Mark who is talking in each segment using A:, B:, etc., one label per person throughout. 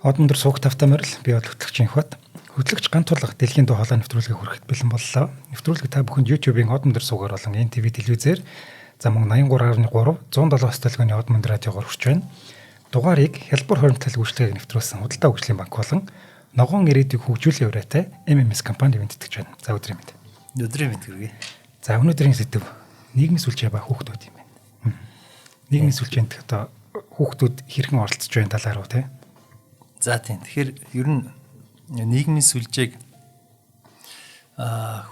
A: Одон дөр сууг тавтай морил би бол хөтлөгч инхбат. Хөтлөгч ганц тулга дэлхийн дуу хоолой нэвтрүүлгийг хүрэхэд бэлэн боллоо. Нэвтрүүлэг та бүхэнд YouTube-ийн Одон дөр суугаар болон NTV телевизээр замун 83.3 170 столгоны Одон радиогоор хүрч байна. Дугаарыг хялбар хоримтлал гүйцэтгэлийг нэвтрүүлсэн худалдаа хөгжлийн банк болон ногоон ирээдүйг хөгжүүлэх ураатай MMS компани бэлтгэж байна. За өдрийн мэнд.
B: Өдрийн мэнд хүргэе.
A: За өнөөдрийн сэдэв нийгмийн сүлжээ ба хүүхдүүд юм байна. Нийгмийн сүлжээнд одоо хүүхдүүд хэрхэн оролцож байна талаар уу те.
B: За тийм. Тэгэхээр ер нь нийгмийн сүлжээг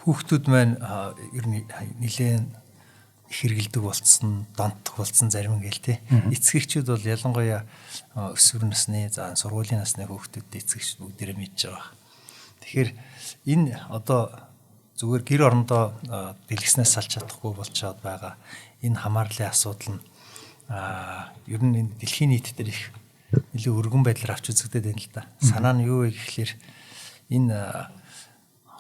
B: хүүхдүүд маань ер нь нэлээд их хэрэгэлдэг болцсон, донтох болцсон зарим ингээл те. Эцэгчүүд бол ялангуяа өсвөр насны, за сургуулийн насны хүүхдүүд эцэгч бүгдээрээ мэдж байгаа. Тэгэхээр энэ одоо зүгээр гэр орондоо дэлгэснээс салж чадахгүй болчиход байгаа. Энэ хамаарлын асуудал нь ер нь энэ дэлхийн нийт дээр их нэлээд өргөн байдлаар авч үзэгдээд байна л да. Санаа нь юу вэ гэхэлэр энэ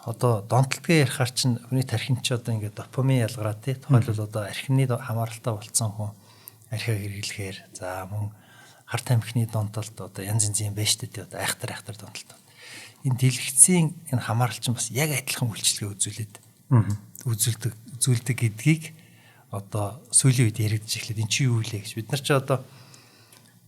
B: одоо донтолтгийн ярихаар чинь хүний тархинд ч одоо ингээд допамин ялгараа тий. Тухайлбал одоо архины хамааралтай болцсон хүн архиа хэрэглэхээр за мөн хар тамхины донтолт одоо янз янзын байж тээ одоо айхтар донтолт. Энэ дэлгэцийн энэ хамаарал чинь бас яг адилхан үйлчлэгээ үзүүлдэг гэдгийг одоо сүүлийн үед яригдж эхлэв. Энд чи юу вэ гэж бид нар ч одоо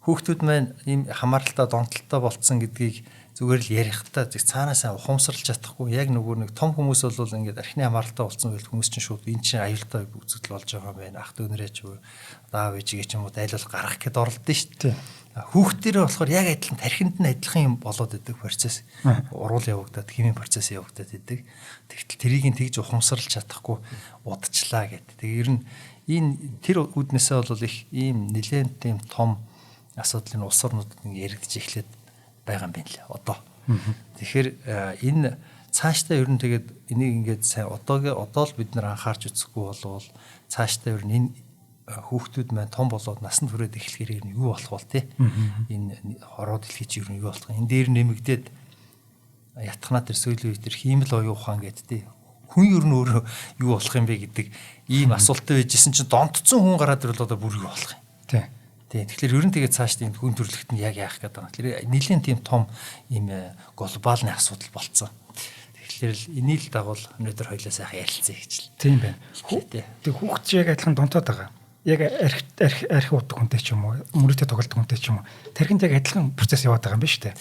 B: хүүхдүүд маань ийм хамааралтай донтолтой болцсон гэдгийг зүгээр л ярихтаа цаанаасаа ухамсарлаж чадахгүй яг нөгөө нэг том хүмүүс бол ингээд архины хамааралтай болцсон байл хүмүүс чинь шууд эн чинь аюултай үзэгдэл болж байгаа юм байна. Ах дүүнэрээ ч аав ээжигээ ч юм уу дайлал гаргах гээд оролдсон шүү дээ. Хүүхдэрээ болохоор яг адилхан тархинд нь адилхан юм болоод идэг процесс. Ургуул явагдаад химийн процесс явагдаад идэг. Тэгтэл тэрийг нь тэгж ухамсарлаж чадахгүй удажлаа гэдэг. Тэгээ ер нь энэ тэр үүднээсээ бол их ийм нэлээд тийм том асуудал нь улс орнуудад яригдж эхлээд байгаа юм байна лээ одоо. Тэгэхээр энэ цаашдаа ер нь тэгээд энийг ингээд сайн одоо л бид нар анхаарч үзэхгүй болвол цаашдаа ер нь энэ хүүхдүүд маань том болоод насанд хүрээд эхлэхээр ер нь юу болох вэ те? Энэ хороо дэлхий чи ер нь юу болох вэ? Энэ дээр нэмэгдээд ятхнаа тэр сүүлийн үед тэр хиймэл оюун ухаан гэдэг те. Хүн ер нь өөрөө юу болох юм бэ гэдэг ийм асуулттай байжсэн чинь донтцсон хүн гараад ирвэл одоо бүр юу болох юм?
A: Тий.
B: Тэгэхээр ер нь тэгээд цаашдаа энэ хүн төрөлхтөнд яг яах гэдэг юм. Тэгэхээр нэлийн тийм том ийм глобалны асуудал болцсон. Тэгэхээр энийг л дагуул өнөөдөр хоёлаа сайхан ярилцъя гэж л.
A: Тийм байна. Тэг хүүхд чи яг адилхан донтоод байгаа. Яг архи удаг хүнтэй ч юм уу, мөрөдө тоглолт хүнтэй ч юм уу. Тархинд яг адилхан процесс яваад байгаа юм байна шүү дээ.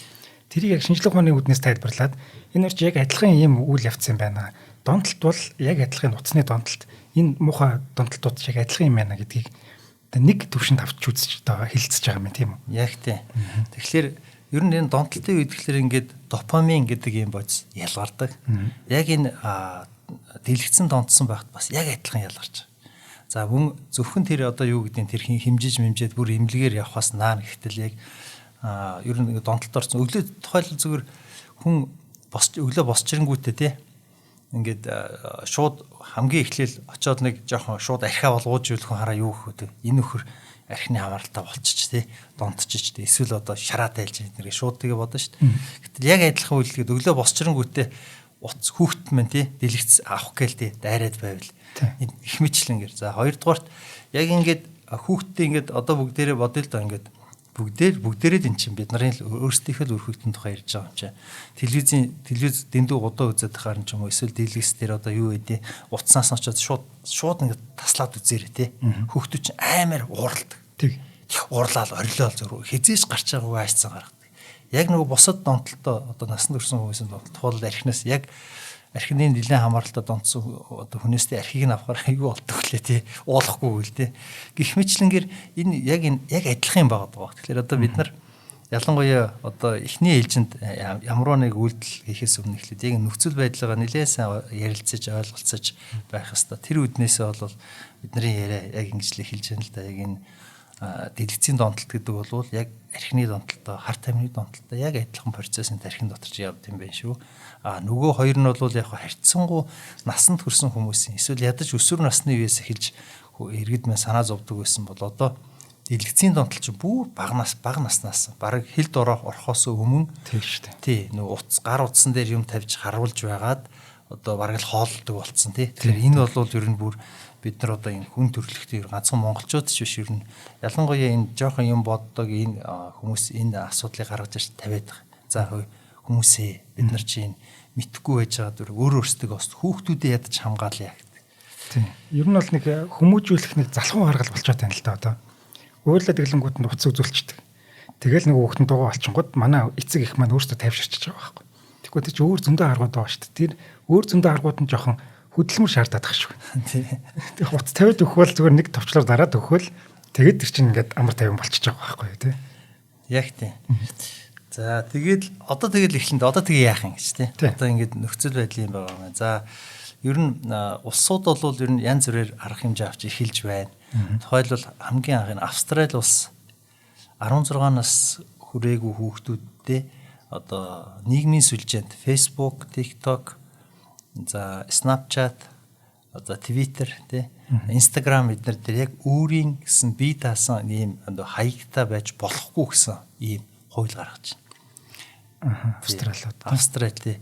A: Тэрийг яг шинжлэх ухааны үүднээс тайлбарлаад энэ ч яг адилхан ийм үйл явцсан байна. Донтолт бол яг адилхан утасны донтолт. Энэ муухай донтолтууд ч яг адилхан юм байна гэдгийг нэг төвшөнд авч үзэж байгаа хэлцэж байгаа юм тийм үү?
B: Яг тийм. Тэгэхээр ер нь энэ донтолтын үед тэгэхээр ингээд допамин гэдэг юм бодис ялгардаг. Яг энэ дэлгэцэн донтсон байхад бас яг адилхан ялгарч. За мөн зөвхөн тэр одоо юу гэдэг нь тэр химжиж мэмжээд бүр имлэгээр явахаас наана гэхтэл яг ер нь донтолт орсон. Өглөө тухайлбал зүгээр хүн өглөө босчирэнгүүтээ тий ингээд шууд хамгийн эхлээл очиод нэг жоохон шууд архиа болгууж ивэл хүн хараа юу гэх вэ? Энэ нөхөр архины хамааралтай болчих тий донтчих тий эсвэл одоо шараа тайлж нэрээ шууд тэгээ бодно шүү дээ. Гэтэл яг адилхан үйлдэлгээд өглөө босчирэнгүүтээ утас хүүхэд мэн тий дэлгэц авах гээл тий дайраад байвал энэ их мэтлэнгээр. За хоёрдугаарт яг ингээд хүүхдтэй ингээд одоо бүгдээрээ бодъё л доо ингээд бүгдээрээ энэ чинь бид нарын өөрсдийнхөө л өрхөйтөн тухай ярьж байгаа юм чинь. Телевиз дэндүү удаа үзээд тахаар юм ч юм уу эсвэл дэлгэц дээр одоо юу вэ? Утаснаас нь очоод шууд ингээд таслаад үзээрэй тий. Хүүхдүүд чинь амар ууралдаг.
A: Тэг.
B: Уурлал орилол зураг хизээж гарч байгаагүй айцсан гаргадаг. Яг нөгөө бусад донтолтой одоо насанд хүрсэн хүмүүсийн донтолт тухайлбал архинаас яг архины нэлээд хамааралтай донтсон одоо хүнээсээ архийг нь авахаар аюу болдог лээ тий уулахгүй үл тий гэх мэтлэнгээр энэ яг адилхан юм байгаа даа. Тэгэхээр одоо бид нар ялангуяа одоо эхний ээлжинд ямар нэг үйлдэл хийхээс өмнө эхлээд яг нөхцөл байдлаагаа нэлээд сайн ярилцаж ойлголцож байх хэвээр. Тэр үднээсээ бол бидний яриа яг ингэж л эхэлж байна л да. Яг энэ дэлгэцийн донтолт гэдэг бол яг архины донтолтой, хар тамхины донтолтой яг адилхан процессын тархин дотор явд юм байна шүү. Нөгөө хоёр нь бол яг харьцангуй насанд хүрсэн хүмүүсийн эсвэл ядаж өсвөр насны үеэс эхэлж иргэд мэн санаа зовдөг байсан бол одоо дэлгэцийн донтол чинь бүр бага наснаас бараг хилд орохоос өмнө
A: тийм шүү дээ.
B: Тий нөгөө гар утсан дээр юм тавьж харуулж байгаад одоо бараг л хооллдог болцсон тий. Тэгэхээр энэ бол ер нь бүр бид нар одоо энэ хүн төрөлхтөөр ганцхан монголчууд ч биш ер нь ялангуяа энэ жоохон юм боддог энэ хүмүүс энэ асуудлыг гаргаж ирж тавиад байгаа. За хүмүүсээ бид нар чи энэ мэдхгүй байж байгаа дүр өөр өөрсдөө бас хүүхдүүдэд ядаж хамгаалъя гэдэг.
A: Тийм. Ер нь бол нэг хүмүүжүүлэх нэг залхуу гаргал болчиход байна л да одоо. Өөрлөд дэглэнгүүд нь утас үзүүлчихдэг. Тэгэл нэг хүүхдэн дугаа олчингууд манай эцэг их маань өөрсдөө тайвширч байгаа байхгүй. Тэгвэл тэр чи өөр зөндөө аргууд байгаа шүү дээ. Тэр өөр зөндөө аргууд нь жоохон хөдөлмөр шаардаад байгаа шүү. Тийм. Тэг утас тавиад өгөхөөл зүгээр нэг товчлоор дараад өгөхөөл тэгээд тэр чинь ингээд амар тайван болчихж байгаа байхгүй тий.
B: Яг тийм. За тэгээд эхлэнд одоо тэгээ яах юм гэж тий. Одоо ингээд нөхцөл байдлын байгаа юм. За ер нь улсууд бол ер нь янз бүрээр арга хэмжээ авч эхэлж байна. Тухайлбал хамгийн анх нь Австрали улс 16 нас хүрээгүй хүүхдүүдтэй одоо нийгмийн сүлжээнд Facebook, TikTok, за Snapchat, одоо Twitter тий, Instagram эднэр дээр яг өөрийн гэсэн бие даасан ийм одоо хаягтай байж болохгүй гэсэн ийм хууль гаргаж байна. Австрали тий.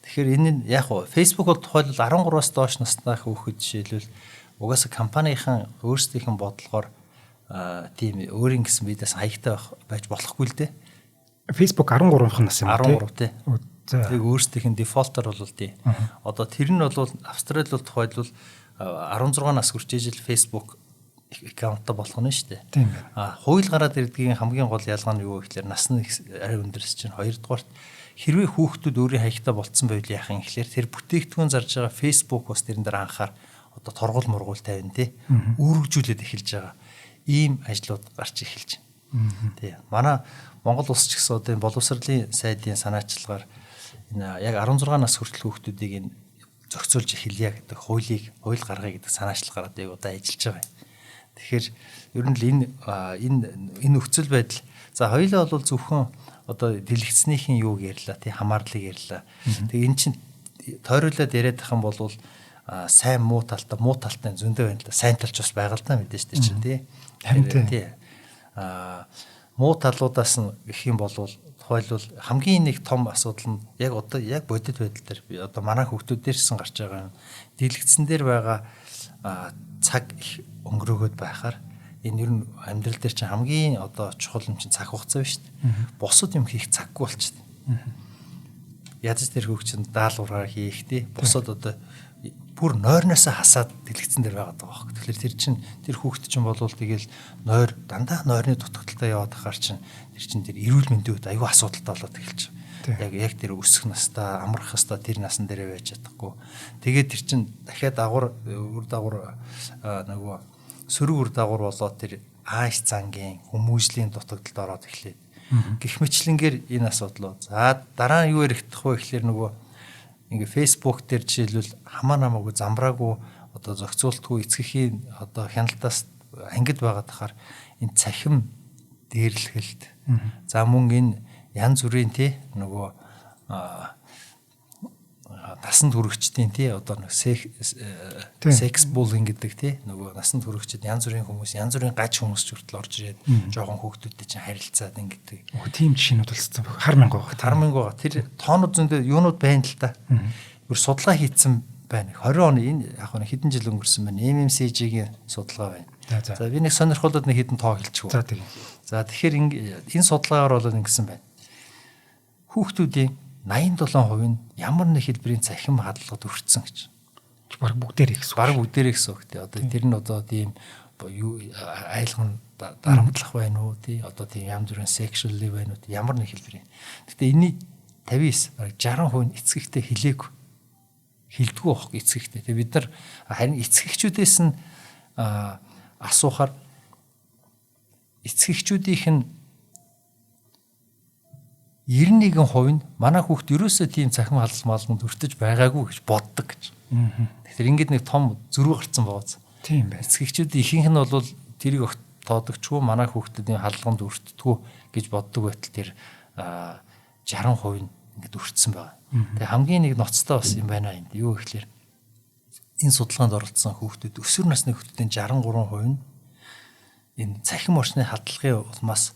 B: Тэгэхээр энэ нь яг уу Facebook бол тухайлбал 13-аас доош настай хүүхэд жишээлбэл угаасаа компанийн өөрсдийнх нь бодлогоор тийм өөрийн гэсэн биедээс хаягтай байж болохгүй л дээ.
A: Facebook 13 нас юм
B: уу? 13 тий. Тэг өөрсдийнх нь дефолтор бол тий. Одоо тэр нь бол Австрали бол тухайлбал 16 нас хүрч ижил Facebook аккаунттай болох нь шүү дээ.
A: Тийм.
B: Хууль гараад ирдгийн хамгийн гол ялгаа нь юу гэхээр насны арай өндөрс чинь 2 дугаарт хэрвээ хүүхдүүд өөрийн хаягтай болцсон байвал яах юм гэхээр тэр бүтээгдэхүүн зарж байгаа Facebook бас тэрэн дээр анхаар одоо торгуул мургуул тавина тий. Үүргэжүүлээд эхэлж байгаа. Ийм ажлууд гарч эхэлж байна. Тий. Манай Монгол улс ч гэсэн одоо боловсролын сайдын санаачлагаар энэ яг 16 нас хүртэл хүүхдүүдийг энэ зохицуулж эхэлье гэдэг хууль гаргая гэдэг санаачлал гараад яг одоо ажиллаж байгаа юм. Тэгэхээр ер нь л энэ нөхцөл байдал за хоёулаа бол зөвхөн одоо дэлгэцнийхэн юуг ярьлаа тий хамаарлыг ярьлаа. Тэгээ эн чинь тойруулаад яриад байх юм бол сайн муу талтай зөндөө байна л да. Сайн талч бас байгаа л да мэдээж тэр чинь тий. Тий. Муу талуудаас нь гэх юм бол тухайлбал хамгийн нэг том асуудал нь яг одоо яг бодит байдал дээр одоо манай хүүхдүүдээрсэн гарч байгаа юм. Дэлгэцэн дээр байгаа цаг их өнгөрөөгд байхаар энэ ер нь амьдрал дээр чинь хамгийн одоо чухал юм чинь цаг хугацаа биш үү? Бусад юм хийх цаггүй болчихсон. Ядаж тэр хүүхд чинь даалгавраар хийх тий. Бусад одоо бүр нойрноосоо хасаад дэлгэцэн дээр байгаа даа. Тэгэхээр тэр чинь тэр хүүхд чинь болвол тэгэл нойр дандаа нойрны дутагдaltaй яваад ахаар чинь тэр чинь тэр эрүүл мэндийн үед аюу асуудалтай болоод эхэлж байгаа. Яг тэр өсөх настаа амрах настаа тэр насан дээрээ байж чадахгүй. Тэгээд тэр чинь дахиад үр дагавар нөгөө сөрөг үр дагавар болоод тэр ааш зангийн хүмүүжлийн дутагдалд ороод эхлэв. Гэх мэтлэнгээр энэ асуудлууд. За дараа нь юу яригдах вэ гэхэлэр нөгөө ингээ Facebook дээр жишээлбэл хамаа намаагүй замбраагүй одоо зохицуултгүй эцгийн одоо хяналтаас ангид байгаад тахаар энэ цахим дээрлэхэлт за мөн энэ янз бүрийн тий нөгөө насанд хүрэгчдийн тий одоо нэг секс буллинг гэдэг тий нөгөө насанд хүрэгчд янз бүрийн хүмүүс янз бүрийн гаж хүмүүс ч хүртэл орж ирээд жоохон хүүхдүүдтэй чинь харилцаад ингэдэг.
A: Тийм жишээнүүд болсон хар мянга байгаа.
B: Хар мянга байгаа. Тэр тоонууд зөндөө юунууд байна л да. Гүр судалгаа хийцэн байна. 20 оны энэ яг нэг хэдэн жил өнгөрсөн байна. MMCG-ийн судалгаа байна. За би нэг сонирхолтой нэг хэдэн тоо хэлчихв.
A: За тийм.
B: За тэгэхээр энэ судалгаагаар бол ингэсэн байна. Хүүхдүүдийн 87% нь ямар нэг хэлбэрийн цахим хадгалгад өртсөн гэж.
A: Бараг бүгдээр их.
B: Бараг бүгдээр ихсэн үг тий. Одоо тэр нь одоо тийм юу айлгын дарамтлах байна уу тий. Одоо тийм янз бүрийн sexually байна уу ямар нэг хэлбэрийн. Гэтэ энэний 59 бараг 60% нь эцэгтэй хэлээгүй. Хилдэггүй байхгүй эцэгтэй. Тэгээ бид нар харин эцэгчүүдээс нь асуухаар эцэгчүүдийнх нь 91% нь манай хүүхд ерөөсөө тийм цахим халдмалганд өртөж байгаагүй гэж боддог гэж. Тэгэхээр ингээд нэг том зөрүү гарцсан байгаа.
A: Тийм байна.
B: Эцэгчүүдийн ихэнх нь бол тэрийг тоодогчгүй манай хүүхдүүдийн халдганд өртдөггүй гэж боддог байтал тэр 60% нь ингээд өртсөн байгаа. Тэгээ хамгийн нэг ноцтой бас юм байна энд. Юу гэхээр энэ судалгаанд оролцсон хүүхдүүд өсвөр насны хүүхдүүдийн 63% нь энэ цахим орчны хадгалгын улмаас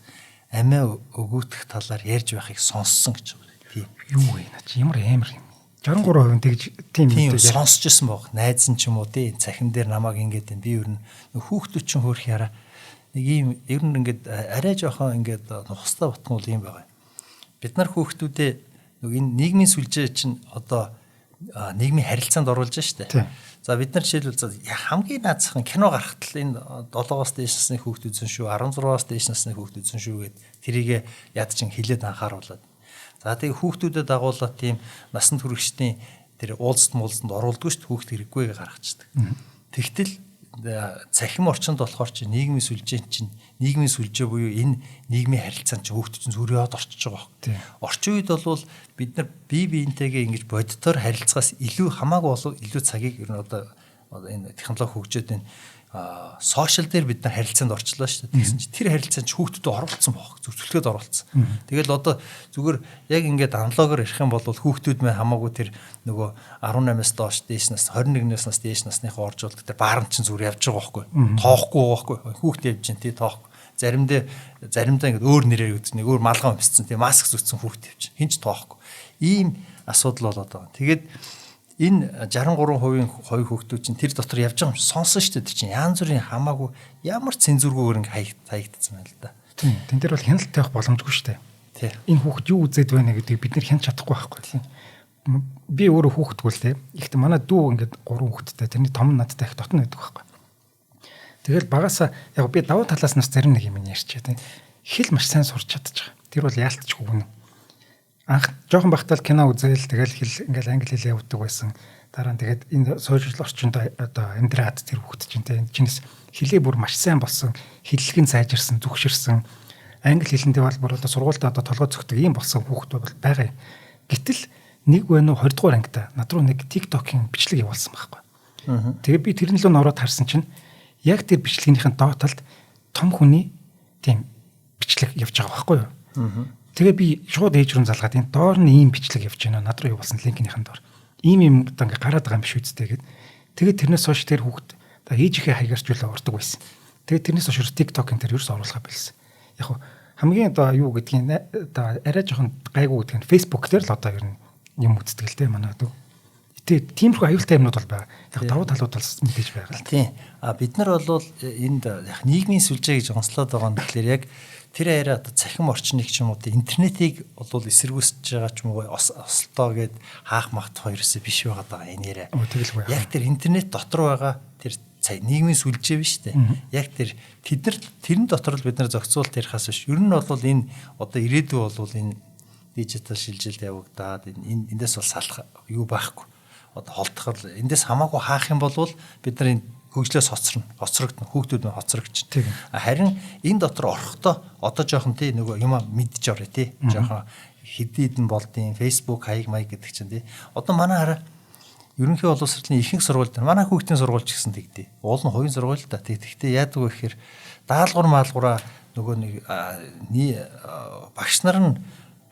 B: амиа өгөөдөх талаар ярьж байхыг сонссон гэж байна. Тийм.
A: Юу вэ наа чи ямар амар юм. 63% тэгж тийм
B: сонсч ирсэн баг. Найз нь ч юм уу тий цахим дээр намайг ингээд би ер нь хүүхдүүд чинь хөөх яраа нэг ийм ер нь ингээд арай жоохон ингээд нухастай батхан бол ийм байгаа. Бид нар хүүхдүүдээ энэ нийгмийн сүлжээ чинь одоо нийгмийн харилцаанд оруулж штэ. За бид нар жишээлбэл хамгийн наацхан кино гаргахтал энэ 7-оос дээш насны хүүхдүүд зэн шүү 16-оос дээш насны хүүхдүүд зэн шүү гэд тэрийг яд чин хилээд анхааруулад. За тэгээ хүүхдүүдэд дагуулаад тийм насанд хүрэгчдийн тэр уулзалт муулзалд оруулдгүй шүү хүүхд хэрэггүй гаргацдаг. Тэгтэл цахим орчинд болохоор чи нийгмийн сүлжээ буюу энэ нийгмийн харилцаанд чи хүүхд чинь зүрээд орчиж байгаа байхгүй. Орчин үед бол бид нар бие биентэйгээ ингэж бодитоор харилцахаас илүү хамаагүй болов илүү цагийг ер нь одоо энэ технологи хөгжөөд энэ сошиал дээр бид нар харилцаанд орчлоо шүү дээ. Тэгсэн чи тэр харилцаанд хүүхдүүдэд оруулсан баг. Зөвцөлгөөд оруулсан. Тэгэл одоо зүгээр яг ингээд аналогоор ярих юм бол хүүхдүүд мэн хамаагүй тэр нөгөө 18-аас доош дээш нас 21-ээс нас дээш насныхаа оржуулдаг тэр баарн чинь зүгээр явж байгаа байхгүй. Тоохгүй байхгүй. Хүүхд явж чинь тий тоохгүй. Заримдаа ингээд өөр нэрээр үзсэн, өөр малгай өмссөн, тий маск зүтсэн хүүхд явж. Хинч тоохгүй. Ийм асуудал болоод байгаа. Тэгээд энэ 63% хүүхдүүд чинь тэр дотор явж байгаа юм сонсон шүү дээ. Тэр чинь янз бүрийн хамаагүй ямар цензургүйгээр ингээ хаягдсан байна л да.
A: Тийм. Тэн дээр бол хяналт тавих боломжгүй шүү дээ.
B: Тийм.
A: Энэ хүүхд юу үзээд байна гэдгийг бид нэр хянаж чадахгүй байхгүй тийм. Би өөрөө хүүхдгүй л тийм. Ихтэй манай дүү ингээд 3 хүүхэдтэй. Тэрний том нь надтай их дотно байдаг байхгүй. Тэгэл багасаа яг би давуу талаас нас зарим нэг юм ярьчаа тийм. Хэл маш сайн сурч чадчих. Тэр бол яалтчгүй гүн. Анх жоохон багтаал кино үзээл тэгэл хэл ингээл англи хэлээ явуулдаг байсан. Дараа нь тэгээд энэ сошиал орчинд одоо амьдраад тэр хүүхд чинь тэ чинээс хэлээ бүр маш сайн болсон, хэллэг нь сайжирсан, зүгширсэн. Англи хэлэндээ бол бүр одоо сургуультай одоо толгой зөгтөг ийм болсон хүүхд бол байгаа юм. Гэтэл нэг байна уу 20 дугаар ангита над руу нэг TikTok-ийн бичлэг явуулсан байхгүй. Тэгээд би тэрэн лөө ороод харсан чинь яг тэр бичлэгнийхэн дооталд том хүний тийм бичлэг явж байгаа байхгүй юу? Тэгээ би шууд ээж рүү залгаад энэ доор нь ийм бичлэг явж байна. Над руу явуулсан линкийнхэн доор. Ийм одоо ингээ гараад байгаа юм биш үсттэй гэд. Тэгээд тэрнээс хойш тэр хүүхд одоо ээжийнхээ хаягарч үлээ ордог байсан. Тэгээд тэрнээс хойш TikTok-ын тэр ерөөс оруулахаа билсэн. Яг хамгийн одоо юу гэдгийг одоо арай жоохон гайгүй гэдгийг Facebook дээр л одоо ер нь юм үздэг л дээ манай дүү. Тэгээд тиймэрхүү аюултай юмнууд бол байгаа. Яг давуу талууд бол мэдээж байгаа л.
B: Тийм. Бид нар бол энд яг нийгмийн сүлжээ гэж онцлоод байгаа нь тэгэхээр яг тэр арай одоо цахим орчныг ч юм уу интернетийг бол эсэргүүцэж байгаа ч юм уу ослоо гэд хаах махт хоёрсоо биш байгаа даа энэ яриа. Яг тэр интернет дотор байгаа тэр нийгмийн сүлжээ биш үү? Яг тэрэн дотор л бид нар зохицуулт ярихаас биш. Ер нь бол энэ одоо ирээдүй бол энэ дижитал шилжилт явагдаад эндээс бол салах юу байхгүй. Одоо холдохор эндээс хамаагүй хаах юм бол бид нар энэ хөгжлөөс хоцрогдно хүүхдүүд нь хоцрогч. Харин энэ дотор орохдоо одоо жоохон тий нөгөө юм мэдж орё тий жоохон хэдийдэн болдیں۔ Facebook хаяг маяг гэдэг чинь тий. Одоо манай хараа ерөнхий боловсролын ихэнх сургууль дээр манай хүүхдийн сургууль ч гэсэн тэгдэ. Уул нь хувийн сургууль та. Тэгтээ яадаг вэ гэхээр даалгавар маалгавраа нөгөө нэг багш нар нь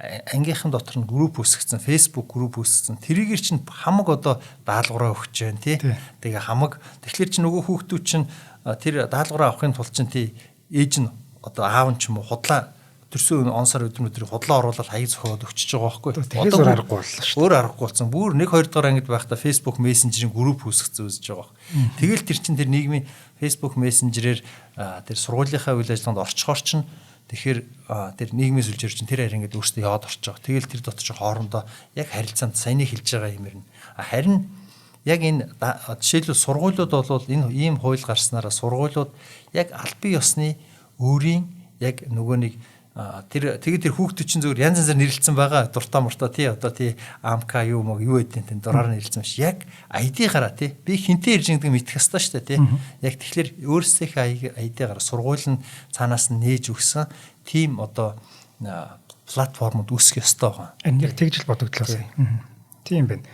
B: ангийнхан дотор нь групп үүсгэсэн, Facebook групп үүсгэсэн. Тэрийгэр чинь хамаг одоо даалгавраа өгч जैन тий. Тэгээ хамаг тэгэхээр чи нөгөө хүүхдүүд чинь тэр даалгавраа авахын тулд чинь тий ээж нь одоо аав нь ч юм уу худлаа төрсөн он сар өдрөөр худлаа оруулаад хаяг зохиод өгчөж байгаа байхгүй.
A: Одоо аргагүй боллоо шүү.
B: Өөр аргагүй болсон. Бүр 1-2 дугаар ангид байхдаа Facebook Messenger-ийн групп үүсгэсэн үзэж байгаа. Тэгэл тэр чинь тэр нийгмийн Facebook Messenger-ээр тэр сургуулийнхаа үйл ажиллагаанд орчхоор чинь тэгэхээр тэр нийгмийн сүлжээр чинь тэр харин ингээд өөртөө яваад орж байгаа. Тэгэл тэр дотор чинь хоорондоо яг харилцаанд саяны хэлж байгаа юм ирнэ. Харин яг энэ жишээлбэл сургуулиуд бол энэ ийм хууль гарснараа сургуулиуд яг аль бие ёсны өөрийн яг нөгөө нэг тэр хүүхдүүд чинь зөвөр янз янзаар нэрлэлсэн байгаа дуртай муртаа тий одоо тий амка юу гэдэг тэн дураар нэрлэлсэн биш яг ID гараа тий би хинтээ ирж байгаа мэдэх хэвээр шүү дээ тий яг тэгэхээр өөрсдийнхээ ID гараа сургууль нь цаанаас нь нээж өгсөн тийм одоо платформуд үүсэх ёстой байгаа.
A: Энэ яг тэгж л бодогдлоо сая. Тийм байна.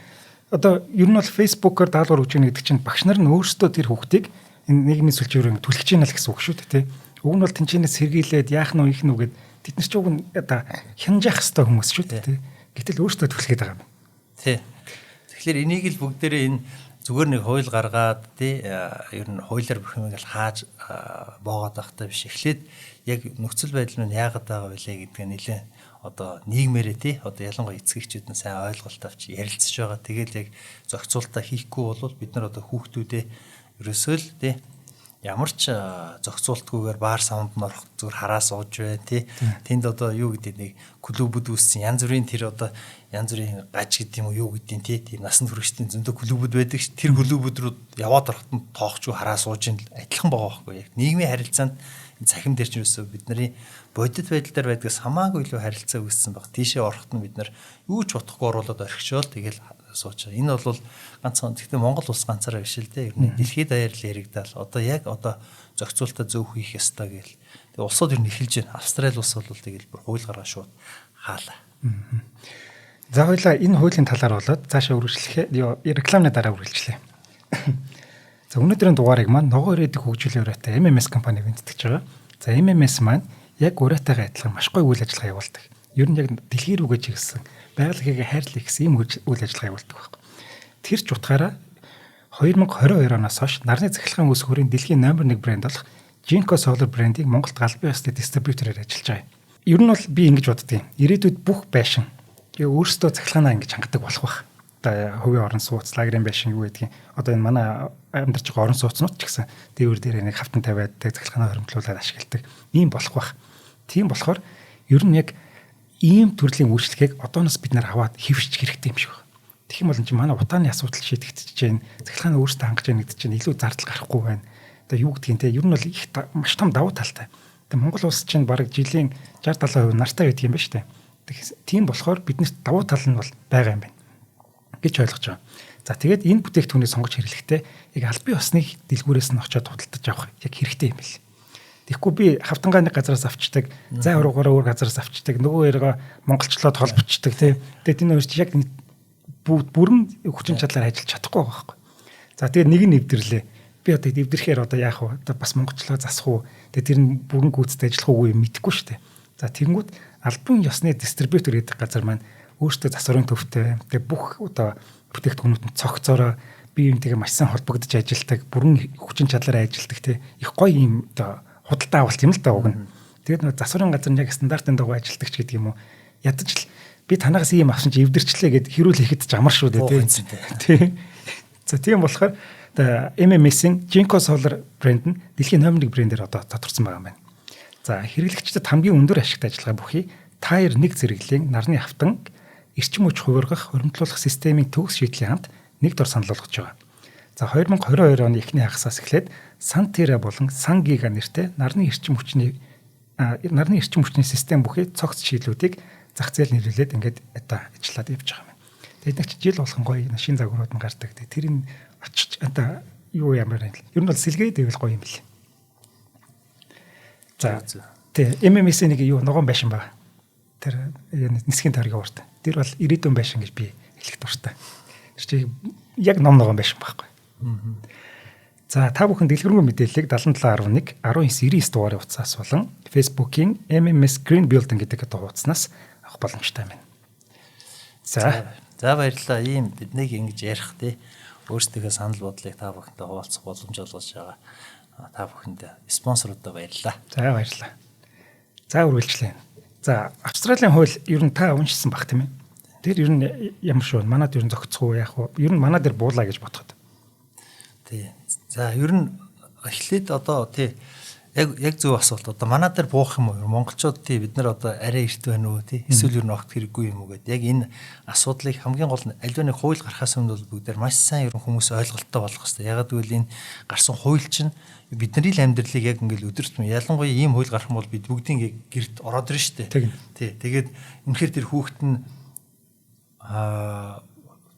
A: Одоо ер нь бол Facebook-оор даалгавар өгч яах гэдэг чинь багш нар нь өөрсдөө тэр хүүхдийг энэ нийгмийн сүлжээгээр түлхэж яана л гэсэн үг шүү дээ тий. Уг нь бол тэнцэнээс сэргийлээд яах нь ийх нь үгээд тэд нар ч уг нь одоо хянжаах хэвээр хүмүүс шүү дээ тий. Гэтэл өөрсдөө түлхээд байгаа юм.
B: Тий. Тэгэхээр энийг л бүгдээрээ энэ зүгээр нэг хууль гаргаад тий ер нь хуулиар бүх юмыг л хааж боогоод байхдаа биш эхлээд яг нөхцөл байдал нь яагаад байгаа вэ гэдгээ нэлээд одоо нийгмээрээ тий одоо ялангуяа эцэгчүүд нь сайн ойлголт авч ярилцж байгаа. Тэгээд яг зохицуулалтаа хийхгүй бол бид нар одоо хүүхдүүдээ ерөөсөө л тий ямар ч зохицуултгүйгээр баар савнд нь орох зүгээр хараа сууж байна тий. Тэнд одоо юу гэдэг нэг клубүүд үүссэн янз бүрийн тэр одоо янз бүрийн гаж гэдэг юм уу юу гэдгийг тий тийм насанд хүрэгчдийн зөндөө клубүүд байдаг ш. Тэр клубүүд рүү яваад ороход нь тоохчгүй хараа сууж ин адилхан байгаа байхгүй яг нийгмийн харилцаанд цахим дээр ч юусоо бидний бодит байдал дээр байдгаас хамаагүй илүү харилцаа үүссэн баг. Тийшээ ороход нь бид нар юу ч бодохгүй оруулаад орхишоол тэгэл сууж. Энэ бол ганцхан гэхдээ Монгол улс ганцаараа биш л дээ. Ер нь дэлхийд даяар л яригдал. Одоо яг одоо зохицуулалтаа зөв хийх ёстой гээл. Тэгээ улсууд ер нь эхэлж байна. Австрали улс бол тэгэл бүр хууль гараа шууд хаалаа.
A: За хоёлаа энэ хуулийн талаар болоод цаашаа үргэлжлэхээ рекламны дараа үргэлжлэе. За өнөөдрийн дугаарыг маань ногоо ирээдүйг хөгжүүлэх өрөөтэй MMS компани бэлтгэж байгаа. За MMS маань яг өрөөтэйгээ адилхан маш гоё үйл ажиллагаа явуулдаг. Ер нь яг дэлхий рүүгээ чиглэсэн байгальгийн хайрлах гэсэн ийм үйл ажиллагаа явуулдаг байхгүй. Тэр ч утгаараа 2022 оноос хойш нарны цахилгаан ус хүрээний дэлхийн номер 1 брэнд болох Jinko Solar брендийг Монголд галбын ёсны дистрибьютороор ажиллаж байгаа. Ер нь бол би ингэж боддгийн. Ирээдүйд бүх байшин өөрсдөө цахилгаанаа ингэж хангадаг болох байх. Одоо хувийн орон сууц, лагерын байшин юу гэдгийг одоо энэ манай амьдарч байгаа орон сууцнууд ч гэсэн дээвэр дээр нэг хавтан тавиад цахилгаанаа хөрөмтлүүлээд ашигладаг. Ийм болох байх. Тийм болохоор ер нь яг ийм төрлийн үйлчлэгийг одооноос бид нар аваад хэвшиж хэрэгтэй юм шиг байна. Тэгэх юм бол чи манай утааны асуудал шийдэгдэж байна. Цахилгаанаа өөрсдөө хангаж яах гэдэг чинь илүү зардал гарахгүй байна. Одоо юу гэдгийг те ер нь бол их маш том давуу талтай. Тэгээ Монгол улс чинь бараг жилийн 60-70% нартай байдаг юм байна шүү дээ. Тийм болохоор биднэрт давуу тал нь бол байгаа юм байна гэж ойлгож байгаа. За тэгээд энэ бүтээгдэхүүнийг сонгож хэрэглэхдээ яг албан ёсны дэлгүүрээс нь очиод худалдаж авах яг хэрэгтэй юм бэл. Тэгэхгүй би хавтангаа нэг газараас авчдаг, зай уруугаараа өөр газараас авчдаг, нөгөө хоёроо монголчлоод холбочдаг тий. Тэгээд энэ хоёр чи яг бүрэн хүчин чадлаар ажиллаж чадахгүй байгаа байхгүй. За тэгээд нэг нь нэвдэрлээ. Би одоо нэвдэрхээр одоо яах вэ? Одоо бас монголчлоо засах уу? Тэгээд тэр нь бүрэн гүйцэд ажиллах уугүй мэдэхгүй шүү дээ. За тэгэнгүүт албан ёсны дистрибьютор гэдэг газар маань өөртөө засварын төвтэй. Тэгээд бүх одоо бүтээгдэхүүнүүд нь цогцоороо бие биентэйгээ маш сайн холбогдож ажилладаг, бүрэн хүчин чадлаараа ажилладаг тий. Их гоё юм одоо худалдаа авалт юм л да уг нь. Тэгээд нэг засварын газар нь яг стандартын дагуу ажилладаг ч гэдэг юм уу. Ядаж л би танаас ийм авсан чи эвдэрчлээ гэд хэрүүл хийхэд ч амар шүү дээ тий. За тийм болохоор MMS-ийн Jinko Solar брэнд нь дэлхийн номер 1 брэндээр одоо тодорцсон байгаа юм байна. За хэрэглэгчдэд хамгийн өндөр ашигтай ажиллагаа бүхий Tire 1 зэрэглэлийн нарны хавтан эрчим хүч хувиргах, хуримтлуулах системийн төгс шийдлийн хамт нэг дор санал болгож байгаа. За 2022 оны эхний хагасаас эхлээд Santera болон Sangiga нэртэй нарны эрчим хүчний систем бүхий цогц шийдлүүдийг зах зээл нэрлүүлээд ингээд одоо ажиллаад явж байгаа юм. Тэгээд нэг жил болгон гоё шин загварууд нь гардаг. Тэрийг очиж одоо юу ямар юм. Ер нь бол сэлгээд ивэл гоё юм бэл. За тий MMS-ийн нэг юу ногоон байшин байна. Тэр нисхийн тойргийн урт. Тэр бол ирээдүйн байшин гэж би хэлэх дуртай. Тэр чинь яг ном ногоон байшин байхгүй. За та бүхэн дэлгэрэнгүй мэдээллийг 7711 1999 дугаарын утсаас болон Facebook-ийн MMS Green Building гэдэг хуудаснаас авах боломжтой байна. За
B: баярлалаа. Ийм биднийг ингэж ярих тий өөрсдийнхөө санал бодлыг та бүхэнтэй хуваалцах боломж олгож байгаа. Та бүхэнд спонсорудаа баярлалаа.
A: За баярлалаа. За үргэлжлэе. За Австралийн хууль ер нь та уншсан баг тийм ээ. Тэр ер нь ямар шүү? Манад ер нь зохицох уу яах вэ? Ер нь манад дээр буулаа гэж бодоход.
B: Тий. За ер нь эхлээд одоо тий яг зөв асуулт. Одоо манад дээр буух юм уу? Монголчууд тий бид нар одоо арай эрт байна уу тий? Эсвэл ер нь огт хэрэггүй юм уу гэдэг. Яг энэ асуудлыг хамгийн гол нь аливаа нэг хууль гарахаас өмнө бол бүгдээр маш сайн ер нь хүмүүс ойлголттой болох хэрэгтэй. Ягаад гэвэл энэ гарсан хууль чинь бидний л амьдралыг яг ингээл өдөртмө ялангуяа ийм хууль гарах юм бол бид бүгдийн гэрт ороод ирнэ шүү дээ. Тий. Тэгээд үнэхээр тэр хүүхэд нь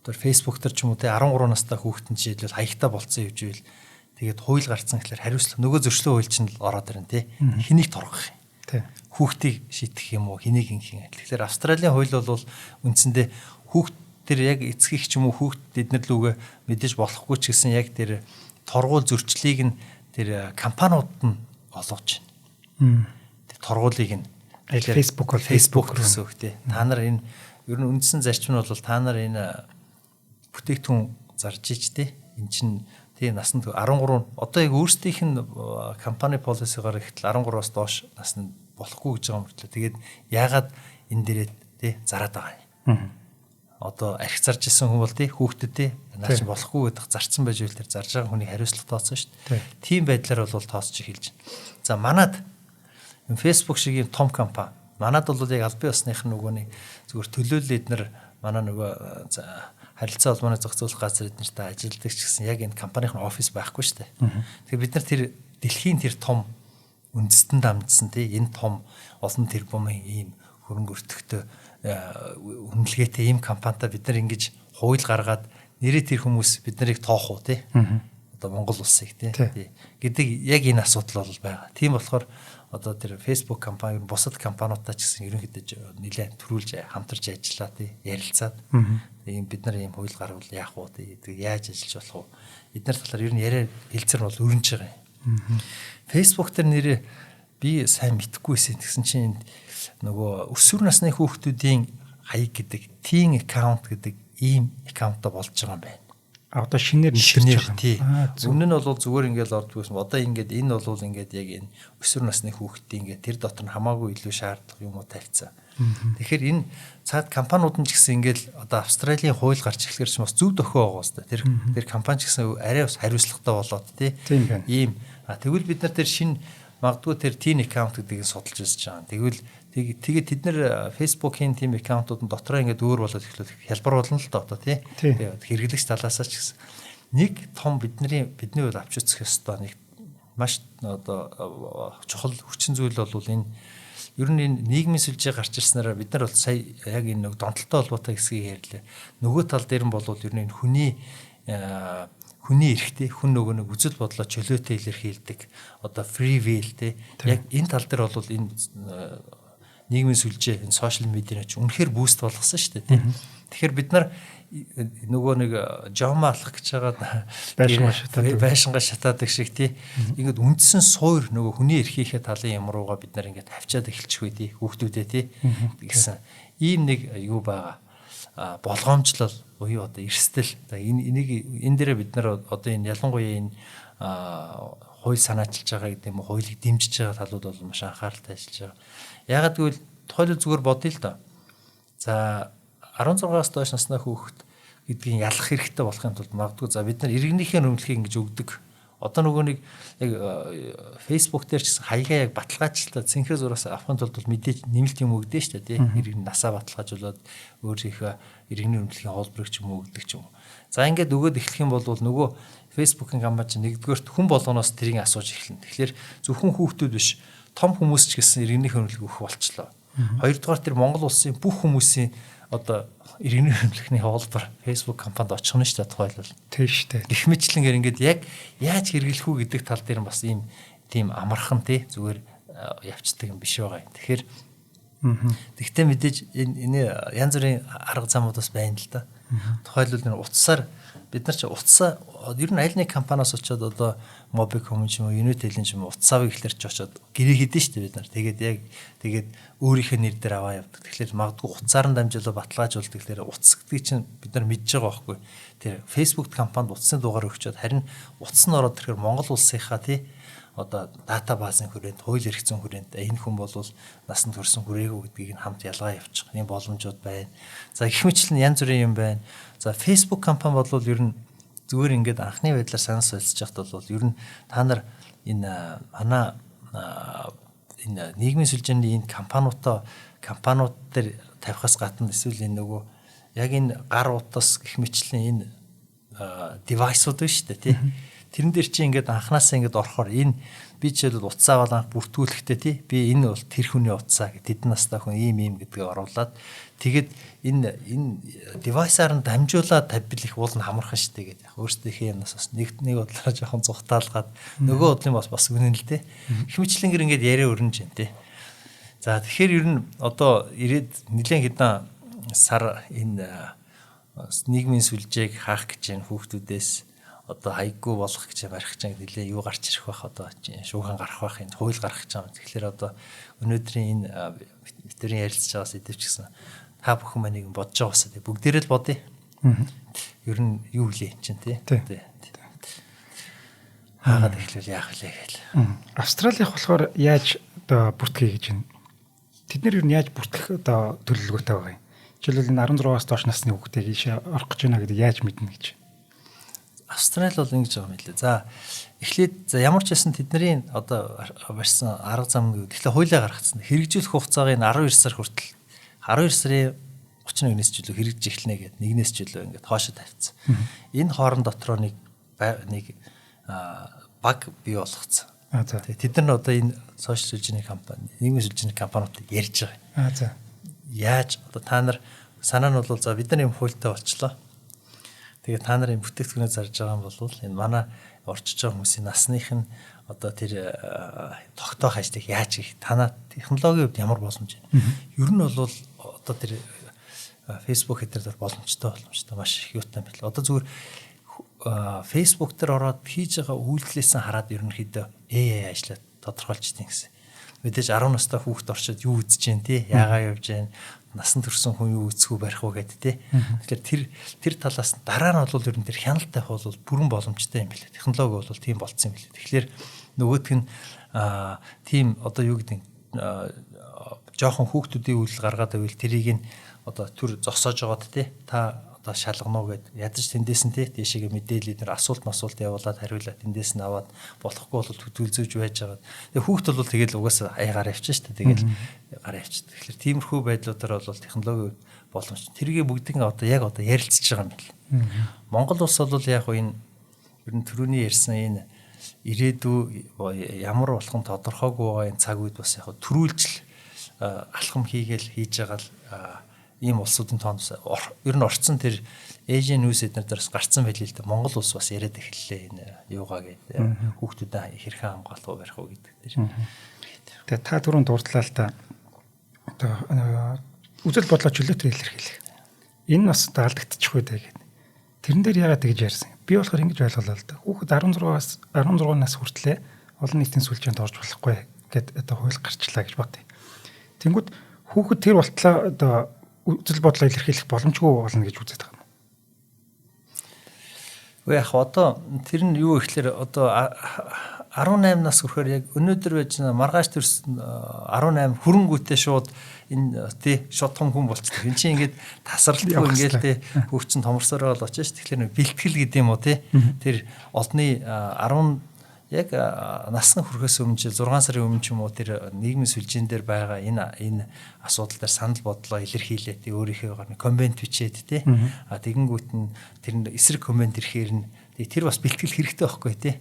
B: тэр Facebook дээр ч юм уу те 13 настай хүүхэд нь жишээлбэл хаягтай болцсон юм живэл тэгээд хууль гарцсан гэхэлэр хариуцлага нөгөө зөрчлийн хууль чинь л ороод ирнэ те. Хэнийг торгох юм. Тий. Хүүхдийг шийтгэх юм уу? Хэнийг ингэх юм. Тэгэхээр Австралийн хууль бол үндсэндээ хүүхд тэр яг эцгийх ч юм уу хүүхд эднэр лүүгээ мэдээж болохгүй ч гэсэн яг тэр торгуул зөрчлийг нь тэр компаниуд нь олгож байна. Тэр торгуулийг нь
A: Facebook
B: гэсэн үг тий. Та нар энэ ер нь үндсэн зарчим нь бол та нар энэ бүтээгдэхүүн зарж ич тий. Эн чинь тий насанд 13 одоо яг өөрсдийнх нь компани полисигаар ихтэл 13-аас доош насанд болохгүй гэж байгаа юм байна. Тэгээд яагаад энэ дээрээ тий зараад байгаа юм. Одоо архи зарж исэн хүн бол тий хүүхдэд наа чи болохгүй гэдэг зарцсан байж үйл тэр зарж байгаа хүний хариуцлага тооцсон шүү дээ. Тийм байдлаар бол тооцож эхэлж байна. За манад Facebook шиг юм том компани. Манад бол яг албан ёсных нөгөөний зүгээр төлөөлөл эднэр манай нөгөө харилцаа холбооны зохицуулах газар эднэртэй ажилладаг ч гэсэн яг энэ компанийн офис байхгүй шүү дээ. Тэгэхээр бид нар тэр дэлхийн тэр том үндэстэн дамжсан тий энэ том олон тэрбумын ийм хөрөнгө өртөгтэй үнэлгээтэй ийм компанитай бид нар ингэж хууль гаргаад нэрээ тэр хүмүүс бид нарыг тоох уу тий одоо Монгол улсыг тий гэдэг яг энэ асуудал бол байгаа. Тийм болохоор одоо тэр Facebook компани бусад компаниудтай ч гэсэн ерөнхийдөө нэлээд төрүүлж хамтарч ажиллаа тий ярилцаад ийм бид нар ийм хууль гарвал яах вэ тий яаж ажиллаж болох вэ эдгээр талаар ер нь яриа хэлцэр бол өрнөж байгаа юм. Facebook дээр нэрээ би сайн мэдхгүйсэн тэгсэн чинь нөгөө өсвөр насны хүүхдүүдийн хаяг гэдэг teen account гэдэг ийм аккаунтаа болж байгаа юм байна.
A: Одоо шинээр
B: нэрчж байгаа. Өмнө нь бол зүгээр ингээл ордгүйсэн. Одоо ингээд энэ бол ингээд яг энэ өсвөр насны хүүхдийн ингээд тэр дотор нь хамаагүй илүү шаардлага юм уу тавьцсан. Тэгэхээр энэ цаад компаниуд нь ч гэсэн ингээл одоо Австралийн хууль гарч эхлэхэр ч бас зөв дөхөө байгаа хэвээр. Тэр компани ч гэсэн арай бас хариуцлагатай болоод тий. Ийм тэгвэл бид нар тэр шинэ магадгүй тэр teen account гэдгийг судалж үзэж байгаа. Тэгвэл тэгээд тэд нэр Facebook-ийн team account-ууд нь дотроо ингээд өөр болоод эхлэх хялбар болно л доо одоо тий. Хэрэглэгч талаасаа ч гэсэн нэг том бидний хувьд авч үзэх ёстой нэг маш одоо чухал хүчин зүйл бол энэ ер нь энэ нийгмийн сүлжээ гарч ирснээр бид нар бол сая яг энэ нэг донтолтой холбоотой хэсгийг ярьлаа. Нөгөө тал дээр нь бол ер нь энэ хүний эрэхтэй хүн нөгөө нэг үзэл бодлоо чөлөөтэй илэрхийлдэг одоо free will тий яг энэ тал дээр бол энэ нийгмийн сүлжээ энэ сошиал медиа ч үнэхээр буст болгосон шүү дээ тий. Тэгэхээр бид нар нөгөө нэг жома алах гэж байгаа байшингаа шатаадаг шиг тий ингээд үндсэн суур нөгөө хүний эрхийнхээ талын юм руугаа бид нар ингээд хавчаад эхэлчих үе тий хүүхдүүдээ тий гэсэн ийм нэг юу байгаа болгоомжлол буюу одоо эрсдэл энэ дээрээ бид нар одоо энэ ялангуяа энэ хууль санаачилж байгаа гэдэг юм уу хуулийг дэмжиж байгаа талууд бол маш анхааралтай ажиллаж байгаа. Ягаад гэвэл тухайлбал зүгээр бодъё л доо. За 16-аас доош насны хүүхэд гэдгийг ялах хэрэгтэй болохын тулд магадгүй за бид нар иргэнийхээ нөмлөхийг ингэж өгдөг. Одоо нөгөө нэг яг Facebook дээр ч гэсэн хаягаа яг баталгаажлаа цэнхэр зураас авахын тулд бол мэдээж нэмэлт юм өгдөө шүү дээ тий. Иргэн насаа баталгаажуулаад өөрийнхөө иргэний нөмлөхийн холбоорыг ч юм уу өгдөг ч юм уу. За ингээд өгөөд эхлэх юм бол нөгөө Facebook-ийн компани чинь нэгдүгээрт хүн болгоноос тэрийг асууж эхэлнэ. Тэгэхээр зөвхөн хүүхдүүд биш том хүмүүс ч гэсэн иргэний хөндлөг өгөх болчлоо. Хоёрдугаар тэр Монгол улсын бүх хүмүүсийн одоо иргэний хөндлөخний холбоор Facebook компанид очих нь шүү дээ тухайлбал. Тийм шүү дээ. Их мэтлэнгээр ингээд яг яаж хэрэглэх үү гэдэг тал дээр бас ийм тийм амархан тий зүгээр явцдаг юм биш байгаа юм. Тэгэхээр тэгтээ мэдээж энэ янз бүрийн арга замууд бас байна л да. Тухайлбал энэ утсаар бид нар ч утсаа ер нь аль нэг компаниас очиод одоо Mobicom ч юм уу Unitel ч юм уу утсаавыг ихлэрч очиод гэрээ хийдэж шүү дээ бид нар. Тэгээд өөрийнхөө нэр дээр аваа явдаг. Тэгэхээр магадгүй утсаар нь дамжуулаад баталгаажуулдаг. Тэгэхээр утас гэдгийг чинь бид нар мэдж байгаа байхгүй. Тэр Facebook компанид утасны дугаар өгчөөд харин утас нь ороод ирэхээр Монгол улсынхаа тий одоо дата базын хүрээнд хууль эрх зүйн хүрээнд энэ хүн бол насанд хүрсэн хүрээгүй гэдгийг нь хамт ялгаа явуучих. Ийм боломжууд байна. За их мэтлэн янз бүрийн юм байна. За Facebook компани бол ер нь зүгээр ингээд анхны байдлаар санал солилцож байхад бол ер нь та нар энэ манай энэ нийгмийн сүлжээний энэ компаниуд дээр тавихаас гадна эсвэл энэ нөгөө яг энэ гар утас гэх мэтлэн энэ девайсууд байна шүү дээ тий. Тэрэн дээр чи ингээд анханасаа ингээд орохоор энэ би жишээлбэл утсаа бол анх бүртгүүлэхдээ тий би энэ бол тэр хүний утсаа гэд тэдэн настай хүн ийм гэдгийг оруулаад тэгээд энэ девайсаар нь дамжуулаад тавьбил их уул нь хамархан штэ гэдэг. Өөрсдийнхээ юмнаас бас нэг бодлоо жоохон зүхтаалгаад нөгөө бодлын бас үнэн л дээ. Их мэтлэнгэр ингээд яриа өрнөж байна тий. За тэгэхээр ер нь одоо ирээд нэлээд хэдэн сар энэ нийгмийн сүлжээг хаах гэж энэ хүүхдүүдээс одоо хайггүй болох гэж барих гэж нэлээ юу гарч ирэх байх одоо шүүхэн гарах байх энэ хууль гарах гэж байгаа. Тэгэхээр одоо өнөөдрийн энэ бидний ярилцж байгаас идэвч гэсэн та бүхэн маань нэг бодож байгаа усаа бүгдээрээ л бодъё. Ер нь юу хэлээ энэ чинь тий. Хаагаад эхлэв яах вэ гээл.
A: Австралиах болохоор яаж одоо бүртгэе гэж байна. тэд нэр юу яаж бүртгэх одоо төлөвлөгөөтэй байгаа юм. Жишээлбэл энэ 16-аас доош насны хүүхдийг ийшээ орох гэж байна гэдэг яаж мэднэ гэж.
B: Австрали бол ингэж байгаа юм лээ. За эхлээд ямар ч байсан тэдний одоо барьсан арга зам гэвэл тэгэхээр хуулиа гаргацсан. Хэрэгжүүлэх хугацааг нь 12 сар хүртэл 12 сарын 31-ээс чөлөө хэрэгжиж эхэлнэ гэдэг нэгнээс чөлөө ингээд хоошо тавьчихсан. Энэ хоорон дотроо нэг баг бий болгоцсон. Тэд нар одоо энэ сошиал сүлжээний компани, нийгмийн сүлжээний компаниудад ярьж байгаа. Яаж одоо та нар санаа нь бол за бид нар юм хуультай болчлоо. Тэгээ та нар юм бүтээгдэхүүнээ зарж байгаа юм бол энэ манай орчиж байгаа хүмүүсийн насных нь одоо тэр тогтоох ажлыг яаж хийх, танаа технологийн хувьд ямар боломж байна. Ер нь бол одоо тэр Facebook хэдээр боломжтой маш их юутай байл. Одоо зүгээр Facebook дээр ороод хийж байгаа үйлдэлээс хараад ерөнхийдөө AI ажлаа тодорхойлж тийм гэсэн. Мэдээж 10 настай хүүхд орчод юу үзэж जैन тий, яагаа явж जैन, насан турш хүн юу үзэх үү барих уу гэдэг тий. Тэгэхээр тэр талаас дараа нь бол ер нь тэр хяналттай бол бүрэн боломжтой юм билээ. Технологи бол тийм болцсон юм билээ. Тэгэхээр нөгөөх нь тийм одоо юу гэдэг жоохон хүүхдүүдийн үйлдэл гаргаад байвал тэрийг нь одоо төр зогсоож байгаад тий та одоо шалгано гэд ядаж тэндээс нь тий тийшээгээ мэдээлэл дээр асуулт явуулаад хариулаад тэндээс нь аваад болохгүй бол төтөлзөж байж байгаа. Тэгээ хүүхд бол тэгэл угаасаа аягаар явчих шүү дээ. Тэгэл гараа явчих. Тэгэхээр тиймэрхүү байдлуудаар бол технологи боломж. Тэргээ бүгдийг одоо ярилцж байгаа юм бэл. Монгол улс бол яг энэ ер нь түрүүний ярьсан энэ ирээдүй ямар болох нь тодорхойгүй байгаа энэ цаг үед бас яг төрүүлжил алхам хийгээл хийж байгаа л ийм улсуудын тоонд ер нь орцсон тэр Asian News эднэрээс гарцсан байл л да Монгол улс бас яриад эхэллээ энэ юугаа гэдэг хүүхдүүдэд хэрхэн хамгаалах уу барих уу гэдэг тийм.
A: Тэгээ та түрүүнд дурдлаа л да одоо үзэл бодлоо чөлөөтэй илэрхийлэх. Энэ бас алдагдчих үү гэдэг. Тэрэн дээр яагаад тэгж ярьсан. Би болохоор ингэж ойлголоо л да. Хүүхэд 16 нас хүртлээр олон нийтийн сүлжээнд орж болохгүй гэд одоо хууль гарчлаа гэж бодъё. Тэнгүүд хүүхэд тэр болтлоо одоо үзэл бодлоо илэрхийлэх боломжгүй болно гэж үздэг юм.
B: Яг одоо тэр нь юу ихлээр одоо 18 нас хүрэхээр яг өнөөдөр байж маргааш төрсөн 18 хүрэнгүүтээ шууд энэ тий шууд том хүн болчихсон. Энд чинь ингээд тасралтгүй ингээд тий хүүхчин томорсороо л очиж. Тэгэхээр бэлтгэл гэдэг юм уу тий тэр олдны 10 яг насны хүрэхээс өмнө 6 сарын өмнө ч юм уу тэр нийгмийн сүлжээн дээр байгаа энэ асуудал дээр санал бодлоо илэрхийлээд өөрийнхөө коммент бичээд тий тэгэнгүүт нь тэр эсрэг коммент ирэхээр нь тэр бас бэлтгэл хэрэгтэй байхгүй тий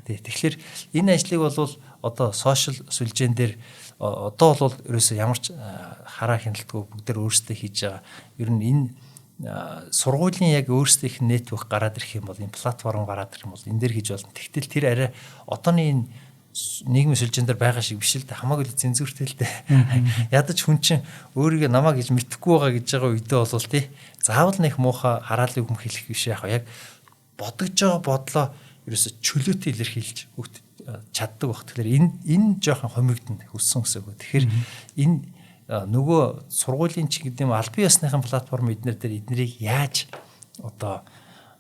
B: тэгэхээр энэ ажлыг бол одоо сошиал сүлжээн дээр одоо бол ерөөсөө ямар ч хараа хяналтгүй бүгд төр өөрсдөө хийж байгаа ер нь энэ сургуулийн яг өөрсдийнх нь нэтворк гараад ирэх юм бол энэ платформ гараад ирэх юм бол энэ дээр хийж болно. Тэгтэл тэр арай одооний энэ нийгмийн сүлжээн дээр байгаа шиг биш л дээ хамаагүй л цензуртэй л дээ. Ядаж хүн чинь өөрийгөө намаа гэж мэдхгүй байгаа гэж байгаа үедээ бол тий заавал нэг муухай хараалыг хүмхэлэх биш яг бодож байгаа бодлоо ерөөсө чөлөөтэй илэрхийлж чаддаг баг. Тэгэхээр энэ жоохон хомигдсон хүссэн гэсэн үг. Тэгэхээр энэ нөгөө сургуулийн ч гэдэг юм аль бие усныхын платформ эднэр дээр эднэрийг яаж одоо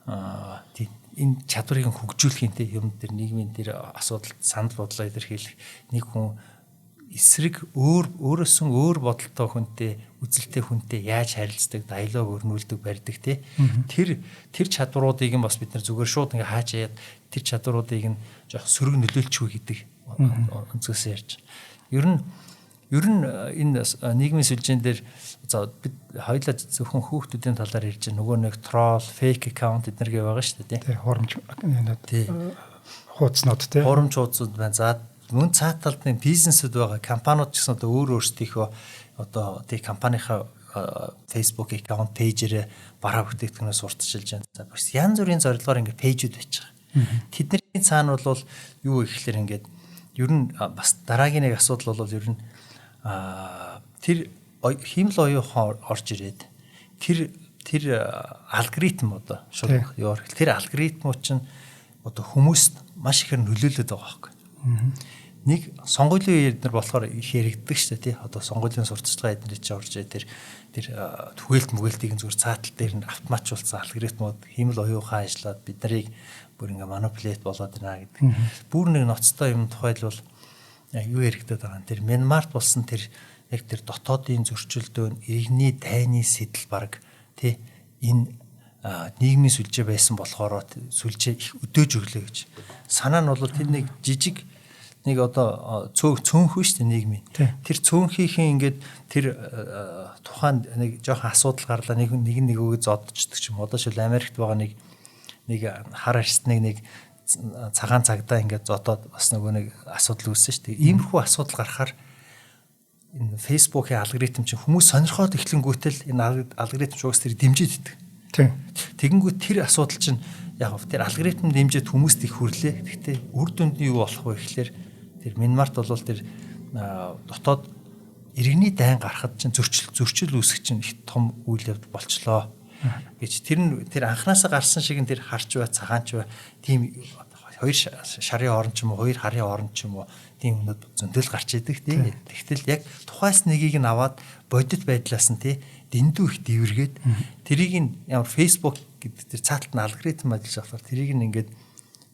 B: энэ чадварыг хөгжүүлэхинтэй юм дээр нийгмийн дээр асуудал санал бодлоо илэрхийлэх нэг хүн эсрэг өөрөөс нь өөр бодолтой хүнтэй үзэлтэй хүнтэй яаж харилцдаг диалог өрнүүлдэг барьдаг тэр чадваруудыг нь бас бид нар зүгээр шууд ингээ хааж яад тэр чадваруудыг нь жоох сөрөг нөлөөлчихгүй гэдэг өнцгөөс ярьж ер нь энэ нийгмийн сүлжээн дээр за бид хоёулаа зөвхөн хүүхдүүдийн талаар ярьж байгаа нөгөө нэг troll, fake account эднэргээ байгаа шүү дээ тий.
A: Хоромж хуудснууд тий.
B: Хоромж хуудсууд байна. За мөн цаа талд нэг бизнесуд байгаа компаниуд ч гэсэн одоо өөрсдийнхөө одоо тий компанийнхаа Facebook account пэйжээр бараа бүтээгдэхүүнээ сурталчилж байна. За бас янз бүрийн зорилгоор ингээд пэйжүүд байж байгаа. Тэдний цаана бол юу ихлээр ингээд ер нь бас дараагийн нэг асуудал бол ер нь тэр химэл оюун орж ирээд тэр алгоритм одоо шууд ёор тэр алгоритмууд чинь одоо хүмүүст маш ихээр нөлөөлөд байгаа байхгүй. Нэг сонгуулийн эднэр болохоор их яригддаг шүү дээ тий. Одоо сонгуулийн сурталчилгаа эднэр чи орж тэр түгээлт мүгээлтийг зүгээр цаатал дээр нь автоматжуулсан алгоритмууд химэл оюухан ажиллаад бид нарыг бүр ингээ манипулейт болоод байна гэдэг. Бүр нэг ноцтой юм тухайлбал юу яригдаад байгаа. Тэр Менмарт болсон тэр яг тэр дотоодын зөрчилдөөн иргэний дайны сэтэл баг тий энэ нийгмийн сүлжээ байсан болохоор сүлжээ их өдөөж өглөө гэж. Санаа нь бол тэр нэг жижиг нэг одоо цөөнхөө шүү дээ нийгмийн. Тэр цөөнхийнхэн ингээд тэр тухайн нэг жоохон асуудал гарлаа нэг нөгөөг зодчдөг ч юм. Одоо шил Америкт байгаа нэг хар арсныг нэг цагаан цагдаа ингээд зодоод бас нөгөө нэг асуудал үүссэн шүү дээ. Иймэрхүү асуудал гарахаар энэ Facebook-ийн алгоритм чинь хүмүүс сонирхоод эхлэнгүүтэл энэ алгоритм шугас тэр дэмжиж идэг. Тэгэнгүүт тэр асуудал чинь яг тэр алгоритм дэмжиж хүмүүст их хүрлээ. Гэхдээ үр дүнд нь юу болох вэ гэхлээр тэр Минмарт бол тэр дотоод иргэний дайн гарахад чинь зөрчил үүсгэх чинь их том үйл явдал болчлоо гэж тэр анханасаа гарсан шиг нь тэр харч бай цагаанч бай тийм хоёр шарын хооронд ч юм уу хоёр харын хооронд ч юм уу тийм юмуд зөндөл гарч идэг тийм. Тэгтэл яг тухайс нэгийг нь аваад бодит байдлаас нь тий дэндүү их дивэргээд тэрийг нь ямар Facebook гэдэг тэр цааталт нь алгоритм ажиллаж байгаа тэрийг нь ингээд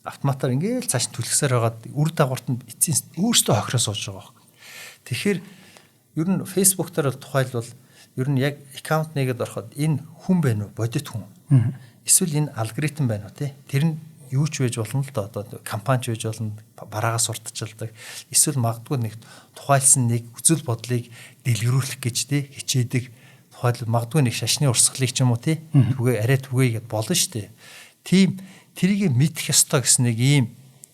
B: автоматар ингээл цааш түлхсээр байгаад үр дагаварт нь эцсийн өөртөө хохироо сууж байгаа байхгүй. Тэгэхээр ер нь Facebook дээр бол тухайлбал ер нь яг аккаунт нэгэд ороход энэ хүн байна уу бодит хүн. Эсвэл энэ алгоритм байна уу тий. Тэр нь юу ч байж болно л да одоо компани ч байж болно бараагаас сурталчилдаг. Эсвэл магадгүй нэг тухайлсан нэг үзэл бодлыг дэлгэрүүлэх гэж тий хичээдэг. Тухайлбал магадгүй нэг шашны урсгалыг ч юм уу тий арай түгээгээд болно шүү дээ. Тийм тэрийг мэдэх ёстой гэсэн нэг ийм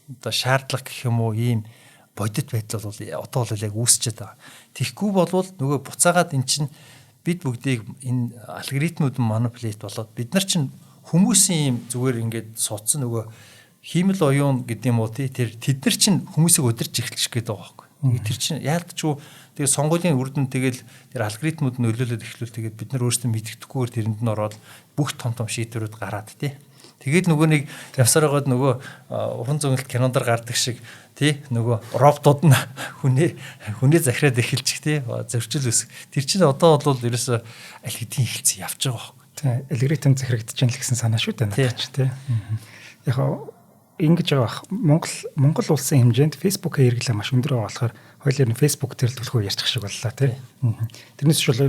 B: одоо шаардлага гэх юм уу ийм бодит байдал бол одоо бол яг үүсчихэд байгаа. Тэгхгүй болвол нөгөө буцаагаад эн чинь бид бүгдийг энэ алгоритмууд манипулейт болоод бид нар чинь хүмүүсийн ийм зүгээр ингээд суудсан нөгөө хиймэл оюун гэдэг юм уу тий тэр тэд нар чинь хүмүүсийг удирж эхэлчих гээд байгаа байхгүй. Тэр чинь яалтчгүй тэгээ сонгуулийн үр дүн тэгэл тэр алгоритмууд нь нөлөөлөд эхлүүл тэгээд бид нар өөрсдөө мэддэхгүйгээр тэрэнд нь ороод бүх том шийдвэрүүд гараад тий. Тэгээд нөгөө нэг явсаар байгаад нөгөө уран зөгнөлт кинондор гардаг шиг тий нөгөө роботууд нь хүнээ захираад эхэлчих тий зөрчил үсэх. Тэр чинь одоо бол ерөөсө аль хэдийн хэлцээ явж байгаа байхгүй.
A: Тий алгоритм захирагдаж байна л гэсэн санаа шүү дээ надад ч тий. Яг ингэж байгаа Монгол улсын хэмжээнд Facebook-ийн хэрэглээ маш өндөр байгаа болохоор хоёулаа нь Facebook дээр л төлхөө ярьчих шиг боллоо тий. Тэрнээс шул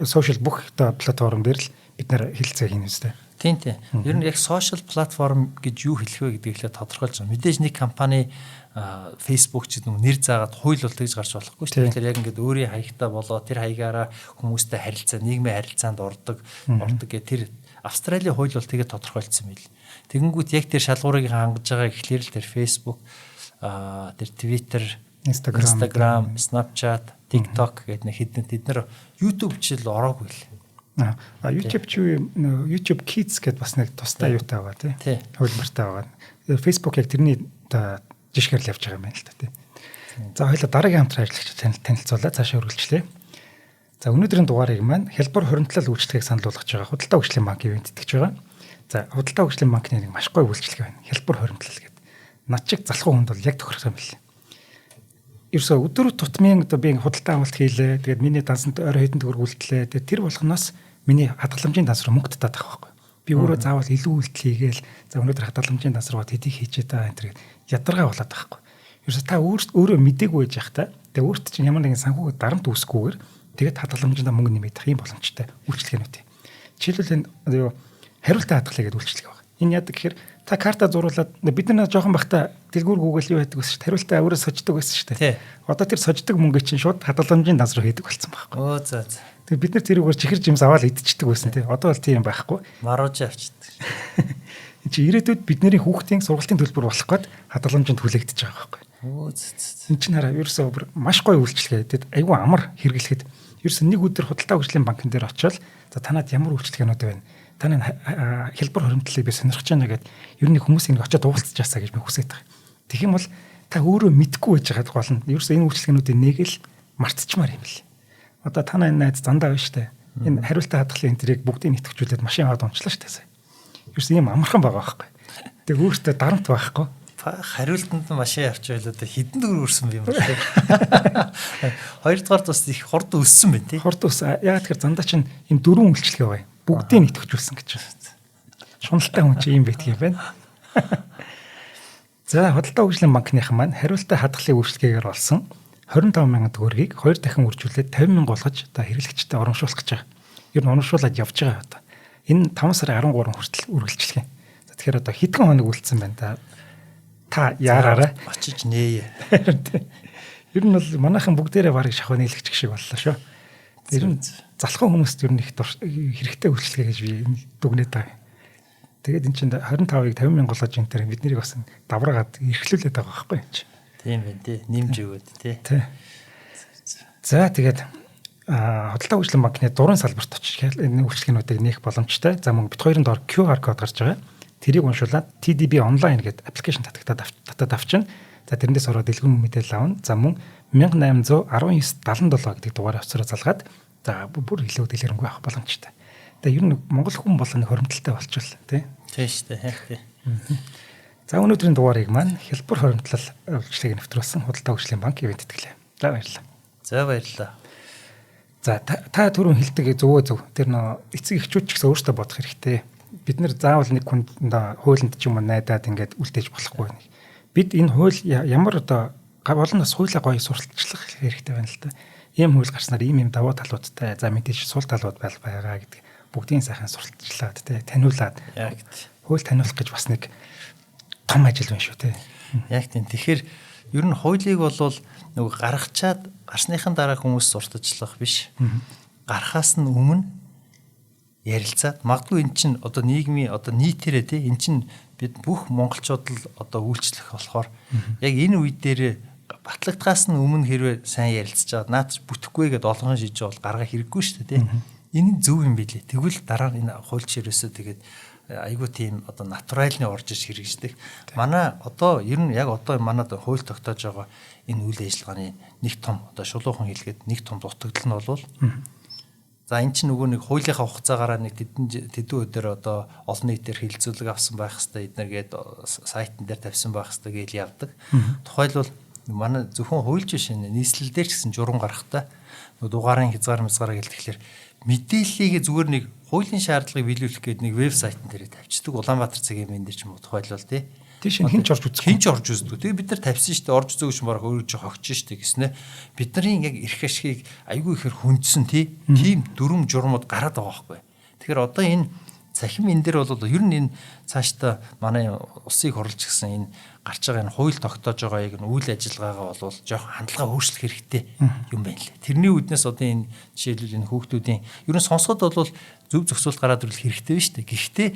A: сошиал бүх платформ дээр л бид нар хэлцээ хийнэ үстэй.
B: Тийм. Ер нь яг сошиал платформ гэж юу хэлэх вэ гэдгийг л тодорхойлж байгаа. Мэдээж нэг компани Facebook ч гэдэг нэр заагаад хууль бол тэгж гарч болохгүй шүү дээ. Тэгэхээр яг ингээд өөрийн хаягтай болоо тэр хаягаараа хүмүүстэй харилцаа, нийгмийн харилцаанд ордог гэх тэр Австралийн хууль бол тэгээ тодорхойлцсон байл. Тэгэнгүүт яг тэр шалгуурыг хангаж байгаа гэхлээр л тэр Facebook, тэр Twitter, Instagram, Snapchat, TikTok гэдэг нэг хэдэн тэд нар YouTube ч л ороогүй л.
A: YouTube ч YouTube Kids гэдэг бас нэг тустай юутай байгаа тий. Хөлбөртэй байгаа. Facebook яг тэрний жишгээр л явж байгаа юм байна л та тий. За хоёул дараагийн хамтран ажиллагч танилцуулаад цаашаа үргэлжлэе. За өнөөдрийн дугаарыг маань хялбар хуримтлал үйлчлэгийг санал болгож байгаа Худалдаа хөгжлийн банк ивент итгэж байгаа. За Худалдаа хөгжлийн банкны нэг маш гоё үйлчлэг байна. Хялбар хуримтлал гэдэг. Над чиг залхуу хүнд бол яг тохирох юм байна. Ерөөсө өдөр тутмын одоо би худалдаа авалт хийлээ. Тэгээд миний дансанд ойр хэдэн төгрөг үлдлээ. Тэгээд тэр болгоноос миний хадгаламжийн данс руу мөнгө татаад байгаа байхгүй. Би өөрөө заавал илүү үйлдэл хийгээл за өнөөдөр хадгаламжийн данс руу тэдийг хийчээ та энэ төр ядаргаа болоод байгаа байхгүй. Ерөөсө та өөрөө мдэггүй байж явах та. Тэгээд өөрт чинь ямар нэгэн санхүүг дарамт үүсгүйгээр тэгээд хадгаламжиндаа мөнгө нэмэгдэх юм боломжтой үйлчлэгээнүүд. Жишээлбэл энэ хариултаа хадгалъя гэдэг үйлчлэг байна. Энэ яадаг гэхээр та карта зуруулаад бид нар жоохон бахта дэлгүүр гүгэл юу байдаг вэ шүү дээ. Хариултаа өөрөө сождог байсан шүү дээ. Одоо тэр сождог мөнгө чинь шууд хадгаламжийн данс руу хийдэг болсон байхгүй.
B: Оо за.
A: Тэгээ бид нар тэрүүгээр чихэр жимс аваад идчихдэг байсан тий. Одоо бол тийм байхгүй.
B: Марууж авчдаг.
A: Энд чи ирээдүйд бидний хүүхдийн сургалтын төлбөр болох гээд хадгаламжинд хүлээгдэж байгаа байхгүй.
B: Оо
A: зэ. Энд чинь хараа ерөөсөө маш гоё үйлчлэгээ. Тэгэд айгүй амар хэрэглэхэд ерөөсөө нэг өдөр Худалдаа хөгжлийн банкн дээр очивол за танад ямар үйлчлэгээнүүд байна? Таны хялбар хуримтлалыг би сонирхож байна гэдэг ер нь хүмүүсийг очиод уулзчихаасаа гэж би хүсэж байгаа. Тэгэх юм бол та өөрөө мэдгүй байж байгаад гол нь ерөөсөө энэ үйлчлэгээнүүдийн нэг л мартчихмаар юм л. Одоо танаа энэ найз зандаа байна штэ. Энэ хариултаа хадгалын энтрийг бүгдийг нэтгэжүүлээд машин аваад унчлаа штэ. Ерөөсөө ийм амархан байгаа байхгүй. Тэг өөртөө дарамт байхгүй.
B: Хариултанд машин авчвал одоо хідэн төгрөг өрсөн юм байна. Хоёрдугаар бас их хорд өссөн байна тий.
A: Хорд өс. Яг тэгэхээр зандаа чинь ийм дөрвөн үйлчлэгээ бай. Бүгдийг нэтгэжүүлсэн гэж байна. Шуналтай хүн чинь ийм байдаг юм байна. За Худалдаа хөгжлийн банкных маань хариултаа хадгалын үйлчлэгээр олсон 25,000 төгрөгийг 2 дахин үржүүлээд 50,000 болгож одоо хэрэглэгчдэд урамшуулах гэж байгаа. Ер нь урамшуулаад явж байгаа одоо. Энэ 5 сарын 13 хүртэл үргэлжлэх юм. За тэгэхээр одоо хэдхэн хоног үлдсэн байна да. Та яараарай.
B: Очиж нээе.
A: Ер нь бол манайхан бүгдээрээ барыг шахуу нийлэгч шиг боллоо шүү. Ер нь залхуу хүмүүст ер нь их хэрэгтэй үйлчлэгээ гэж би дүгнээд байгаа. Тэгээд эн чинь 25-ыг 50,000 болгож энэ төр бид нарыг бас давраагаад эрхлүүлээд байгаа байхгүй юм чи.
B: Тийм байна тий. Нэмж өгөөд тий.
A: За тэгээд Хөдөлთა хөгжлийн банкны дурын салбарт очиж энэ үйлчлэгнүүдийг нээх боломжтой. За мөн бит хоёрын доор QR код гарч байгаа. Тэрийг уншуулад TDB онлайн гэдэг аппликейшн татаад авчин. За тэрнээс ороод дэлгүүр мэдээлэл авна. За мөн 181977 гэдэг дугаараа хоцроо залгаад за бүр илүү дэлгэрэнгүй авах боломжтой. Тэгээ ер нь Монгол хүн болгоны хоримтлалтай болчихвол тий.
B: Тийм шүү дээ.
A: За өнөөдрийн дугаарыг маань хялбар хоримтлал үйлчлэгийг нэвтрүүлсэн Хөдөлთა хөгжлийн банк ивент тэтгэлээ. За баярлалаа.
B: За баярлалаа.
A: За та түрүүн хэлдэг зөвөө зөв. Тэр нөө эцэг эхчүүд ч гэсэн өөрсдөө бодох хэрэгтэй. Бид нэр заавал нэг хүнд хуулинд ч юм уу найдаад ингээд үлдээж болохгүй. Бид энэ хууль ямар одоо олон бас хуулиа гоё сурталчлах хэрэгтэй байна л да. Ийм хууль гарснаар ийм давуу талуудтай за мэдээж сул талууд байгаа гэдэг бүгдийн сайхан сурталчлаад тий таниулаад
B: яг
A: хууль таниулах гэж бас нэг том ажил байна шүү тий.
B: Яг тийм. Тэгэхээр ер нь хуулийг бол нөгөө гаргачаад гарсныхан дараа хүмүүс сурталчлах биш. Гарахаас нь өмнө ярилцаад магадгүй эн чинь одоо нийгмийн одоо нийтээрээ тий эн чинь бид бүх монголчууд л одоо үйлчлэх болохоор яг энэ үе дээр батлагдахаас нь өмнө хэрвээ сайн ярилцж байгаа наад бүтэхгүй гэдээ олгон шийдэж бол гаргаа хэрэггүй шүү дээ тий. Энэ зөв юм билээ. Тэгвэл дараа нь энэ хуульч ерөөсөө тэгээд айгуу тийм одоо натуральны орж иж хэрэгждэг. Манай одоо ер нь яг одоо манад хууль тогтоож байгаа энэ үйл ажиллагааны нэг том одоо шулуухан хэлгээд нэг том дутагдал нь бол за эн чинь нөгөө нэг хуулийнхаа хугацаагаараа нэг тэдэн өдөр одоо олон нийтээр хилцүүлэг авсан байх хэвээр эднэргээд сайтн дээр тавьсан байх хэвээр гээл явдаг. Тухайлбал манай зөвхөн хуульч биш нийслэл дээр ч гэсэн журам гарахтаа дугаарын хязгаар гэлтэхлээр мэдээллийг зүгээр нэг хуулийн шаардлагыг биелүүлэх гээд нэг вебсайтн дээр тавьчихдаг. Улаанбаатар цагийн мен дээр ч юм уу тухайлбал тий.
A: Тийш хинч орж үзэх.
B: Хинч орж үздэг. Тэгээ бид нар тавьсан шүү дээ. Орж үзээгүй ч барах өөрөө жоо хогч шүү дээ гэснэ. Бидний яг эрх ашигыг айгүй ихээр хүндсэн тий. Тийм дүрм журмууд гараад байгаа байхгүй. Тэгэхээр одоо энэ цахим энэ дээр бол ер нь энэ цаашдаа манай улсыг хурлж гисэн энэ гарч байгаа энэ хууль тогтоож байгаа яг үйл ажиллагаагаа бол жоох хандлага өөрчлөх хэрэгтэй юм байна лээ. Тэрний үүднээс одоо энэ жишээлбэл энэ хүүхдүүдийн ер нь сонсоход бол зөв зөвсөлт гараад ирэхэл хэрэгтэй байна шүү дээ. Гэхдээ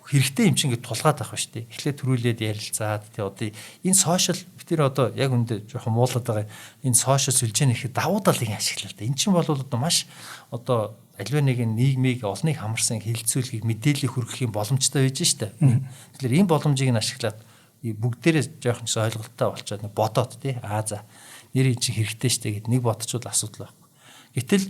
B: хэрэгтэй юм чинь ингэ тулгаад авах шүү дээ. Эхлээд төрүүлээд ярилцаад тий одоо энэ сошиал бид одоо яг үндэ жоох муулаад байгаа энэ сошиал сүлжээний ихэд давуу талыг ашиглаа л да. Эн чинь бол одоо маш одоо альва нэг нийгмийг олныг хамарсан хилцүүлгийг мэдээлэл хүргэх юм боломжтой байж штэ. Тэгэхээр энэ боломжийг нь ашиглаад бүгдээрээ жоохон ч ойлголттой болчиход бодоод тий за нэр ин чинь хэрэгтэй штэ гэд нэг бодчихвол асуудал байхгүй. Гэтэл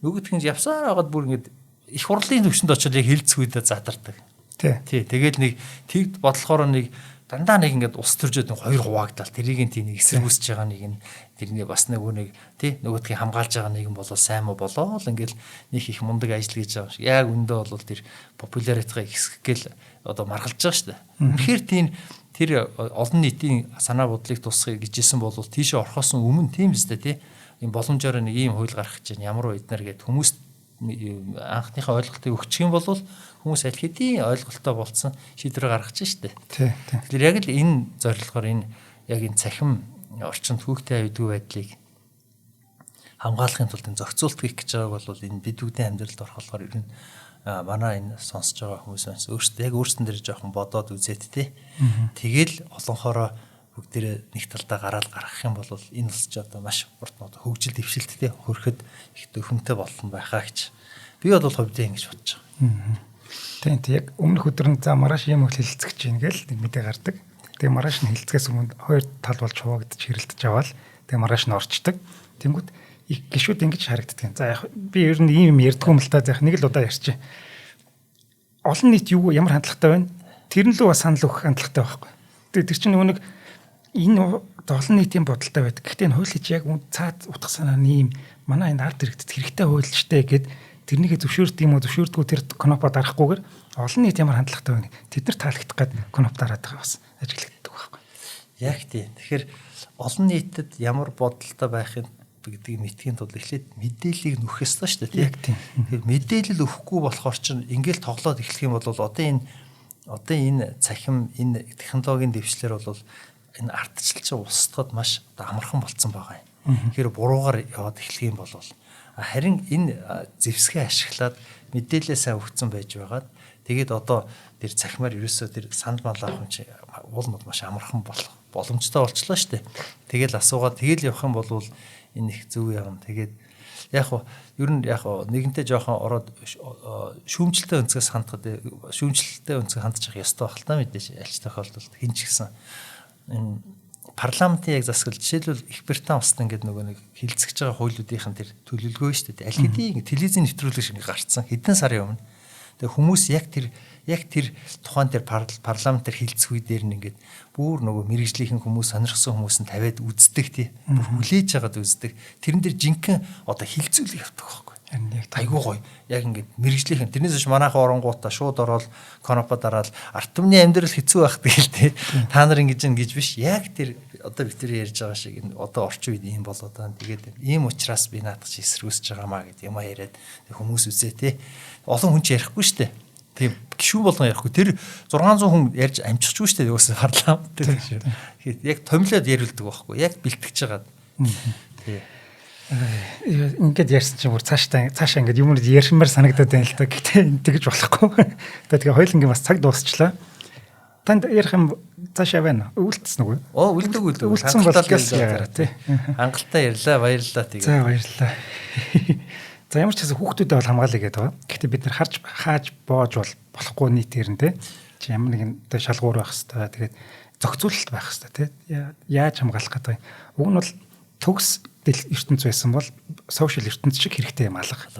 B: нөгөөх нь явсаар байгаад бүр ингэж их хурлын төвшөнд очиод яг хилцэх үедээ задардаг. Тий тэгэл нэг тэгд бодлохоор нэг дандаа нэг ингэж ус төржөөд хоёр хуваагдал тэрийг нь тий нэг эсэргүүсэж байгаа нэг нь тэрний бас нөгөө нэг тий нөгөөдгийг хамгаалж байгаа нэг юм болол сайн мó болоо л ингээл нэг их мундаг ажил хийж байгаа юм шиг яг өндөө бол тэр популяритетыг хэсгэх гээл одоо маргалж байгаа шүү дээ. Үнэхээр тийм тэр олон нийтийн санаа бодлыг тусахыг гэжсэн бол тийшээ орохоос өмнө тийм үстэй тий юм боломжоор нэг ийм хууль гаргах гэж ямар үеднэр гээд хүмүүс анхныхаа ойлголтыг өгчих юм бол хүмүүс аль хэдийн ойлголттой болцсон шийдвэр гаргаж штэ. Тэгэхээр яг л энэ зорилгоор энэ яг энэ цахим орчинд хүүхдээ авдгүй байдлыг хамгаалахын тулд энэ зохицуулт хийх гэж байгааг бол энэ бид бүгдийн амьдралд орохлоор ер нь манай энэ сонсож байгаа хүмүүс бас өөрсдөө яг өөрсдөн дээр жоохон бодоод үзээд тий. Тэгэл олонхороо бүгдээрээ нэг талдаа гараад гаргах юм бол энэ улс ч одоо маш урт хөгжил дэвшилттэй хөрөхөд их төхөмтэй болсон байхаа гэж би бол хувьдаа ингэж бодож байгаа.
A: Тийм яг өмнөх өдөр нь за маргааш юм хэлэлцэх гэж байна гээл нэг мэдээ гардаг. Тэгээ маргааш нь хэлэлцгээс өмнө хоёр тал болж хуваагдаж хэрэлдэж аваад тэгээ маргааш нь орчдөг. Тэнгүүд их гişүүд ингэж харагддаг. За яг би ер нь ийм юм ярьдгүй юм л та яг нэг л удаа ярьчих. Олон нийт юу ямар хандлагатай байна? Тэр нь л бас санал өгөх хандлагатай байхгүй. Тэгээ тэр чинь нөгөө нэг энэ олон нийтийн бодолтой байдаг. Гэхдээ энэ хууль чи яг цаад утга санаа нь ийм манай энэ ард иргэдэд хэрэгтэй хуульчтай гэд тэрнийгээ зөвшөөрдөг юм уу зөвшөөрдөггүй тэр конопо дарахгүйгээр олон нийт ямар хандлагатай байна. Тэд нар таалагдах гээд коноп дараад байгаа бас ажиглагддаг байхгүй.
B: Яг тийм. Тэгэхээр олон нийтэд ямар бодолтой байхын гэдгийг мэдхийн тулд эхлээд мэдээллийг нөхөх ёстой шүү дээ.
A: Яг тийм.
B: Тэгэхээр мэдээлэл өгөхгүй болохоор чинь ингээл тоглоод эхлэх юм бол одоо энэ цахим энэ технологийн дэвшлэр бол энэ ардчлал чинь устгад маш одоо амархан болцсон байгаа юм. Тэгэхээр буруугаар яваад эхлэх юм бол харин энэ зэвсгээ ашиглаад мэдээлэл сайн өгсөн байж байгаад тэгээд одоо тэр цахимаар ерөөсөө тэр санд мал авах юм чи уул мод маш амархан болох боломжтой болчлоо шүү дээ. Тэгэл асуугаад тэгэл явах юм бол энэ их зөв юм. Тэгээд яг хуу ер нь яг нэгэнтээ жоохон ороод шүүмжлэлтэй өнцгөөс хандхад шүүмжлэлтэй өнцгөө хандж явах ёстой байх л та мэдээж аль ч тохиолдолд хэн ч гэсэн энэ парламентын яг засаглал жишээлбэл Их Британи улсад ингээд нөгөө нэг хилцэж байгаа хуулиудын тэр төлөвлөгөө шүү дээ. Аль хэдийн телевизийн нэвтрүүлэг шиг гарцсан хэдэн сарын өмнө. Тэгээ хүмүүс яг тэр тухайн тэр парламентаар хилцэх үе дээр нь ингээд бүр нөгөө мэрэгжлийнхэн хүмүүс сонирхсан хүмүүс нь тавиад үздэг тий. Бүр хүлээж хагаад үздэг. Тэрэн дээр жинхэнэ одоо хилцүүлэг явдаг байхгүй. Айгуу гоё. Яг ингээд мэрэгжлийнхэн тэрнээс биш манайхан оронгуудаа шууд ороод конопо дараал арт түмний амьдрал хэцүү байх тэгэл тий. Та нар ингэж биш. Яг тэр одоо бид тэр ярьж байгаа шиг энэ одоо орчин үед ийм болоод байна. Тэгээд ийм учраас би наадах чи эсрүүсэж байгаамаа гэд юмаа яриад хүмүүс үзээ тий. Олон хүн ч ярихгүй шүү дээ. Тийм гişүүн болгон ярихгүй. Тэр 600 хүн ярьж амжчихгүй шүү дээ. Юусэн парламент дээр шүү. Тэгэхээр яг томилоод яриулдаг байхгүй. Яг бэлтгэж байгаа. Тий.
A: Ингээд ярьсан чинь бүр цаашаа ингээд юмуд ярьмаар санагдаад байна л да. Гэтэ тэгж болохгүй. Тэгээ хоёулангийн бас цаг дуусчлаа. Танд ярих юм цаашаа байна. Үлдсэн үгүй?
B: Үлдэг.
A: Үлдсэн бол яараа тий.
B: Хангалттай ярьлаа, баярлалаа тэгээ.
A: За баярлалаа. За ямар ч хэсэг хүүхдүүдэд бол хамгаалъя гэдэг байгаа. Гэхдээ бид нар хааж боож болохгүй нийтээр нь тий. Чи ямар нэгэн шалгуур байх хэвээр тэгээд зохицуулалт байх хэвээр тий. Яаж хамгаалах гэдэг юм. Уг нь бол төгс ертөнц байсан бол сошиал ертөнц шиг хэрэгтэй юм алга.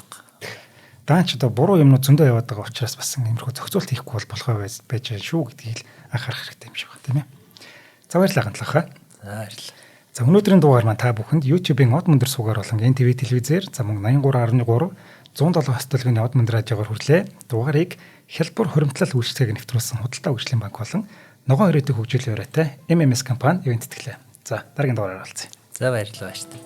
A: Даанч одоо буруу юмнууд зөндөө яваад байгаа учраас бас иймэрхүү зохицуулалт хийхгүй бол болохоо байж байгаа шүү гэдгийг анхаарах хэрэгтэй юм шиг байна тийм ээ. За баярлалаа гандлахаа.
B: За баярлалаа.
A: За өнөөдрийн дугаар маань та бүхэнд YouTube-ийн Од Мөндөр суугаар болон NTV телевизээр замун 83.3 107 хостолгийн Од Мөндөр радиогоор хүрлээ. Дугаарыг хялбар хуримтлал үйлчлэгийг нэвтрүүлсэн худалдаа хөгжлийн банк болон ногоон ирээдүйн хөгжлийн ураатай MMS компани ивент тэтгэлээ. За дараагийн дугаараар уулзъя.
B: За баярлалаа шүү дээ.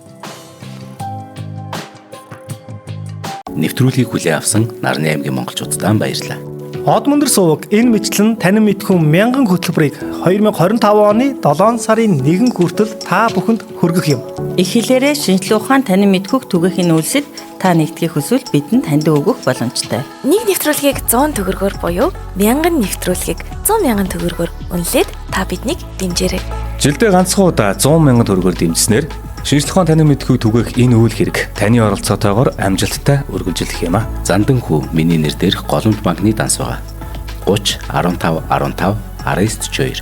C: Нэвтрүүлгийг хүлээн авсан Нарны аймгийн монголчуудад баярлалаа.
D: Од Мөндөр суваг энэ мэтлэн танин мэдхүн мянган хөтөлбөрийг 2025 оны 7 сарын 1 хүртэл та бүхэнд хүргэх юм.
E: Их хэлээрээ шинжлэх ухаан танин мэдхүх түгээхийн үйлсэд та нэгтгэх хүсвэл бидэнд таньд өгөх боломжтой.
F: Нэг нэвтрүүлгийг 100 төгрөгөөр буюу 1000 нэвтрүүлгийг 100,000 төгрөгөөр үнэлээд та биднийг дэмжээрэй.
G: Жилдээ ганцхан удаа 100,000 төгрөгөөр дэмжснээр шинжлэх ухаан танин мэдхүг түгээх энэ үйл хэрэг таны оролцоотойгоор амжилттай үргэлжлэх юм а.
C: Зандан хүү миний нэр дээрх голомт банкны данс байгаа. 30 15 15 1942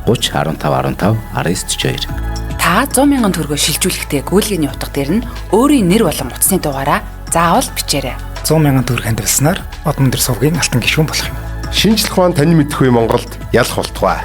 C: 30 15 15 1942.
H: Та 100,000 төгрөгөөр шилжүүлэхдээ гүйлгээний утга дээр нь өөрийн нэр болон утасны дугаараа заавал бичээрэй.
A: 100,000 төгрөг хандвалснаар Од Мөндөр сувгийн алтан гишүүн болох юм.
I: Шинжлэх ухаан танин мэдхгүй Монголд ялах болтугай.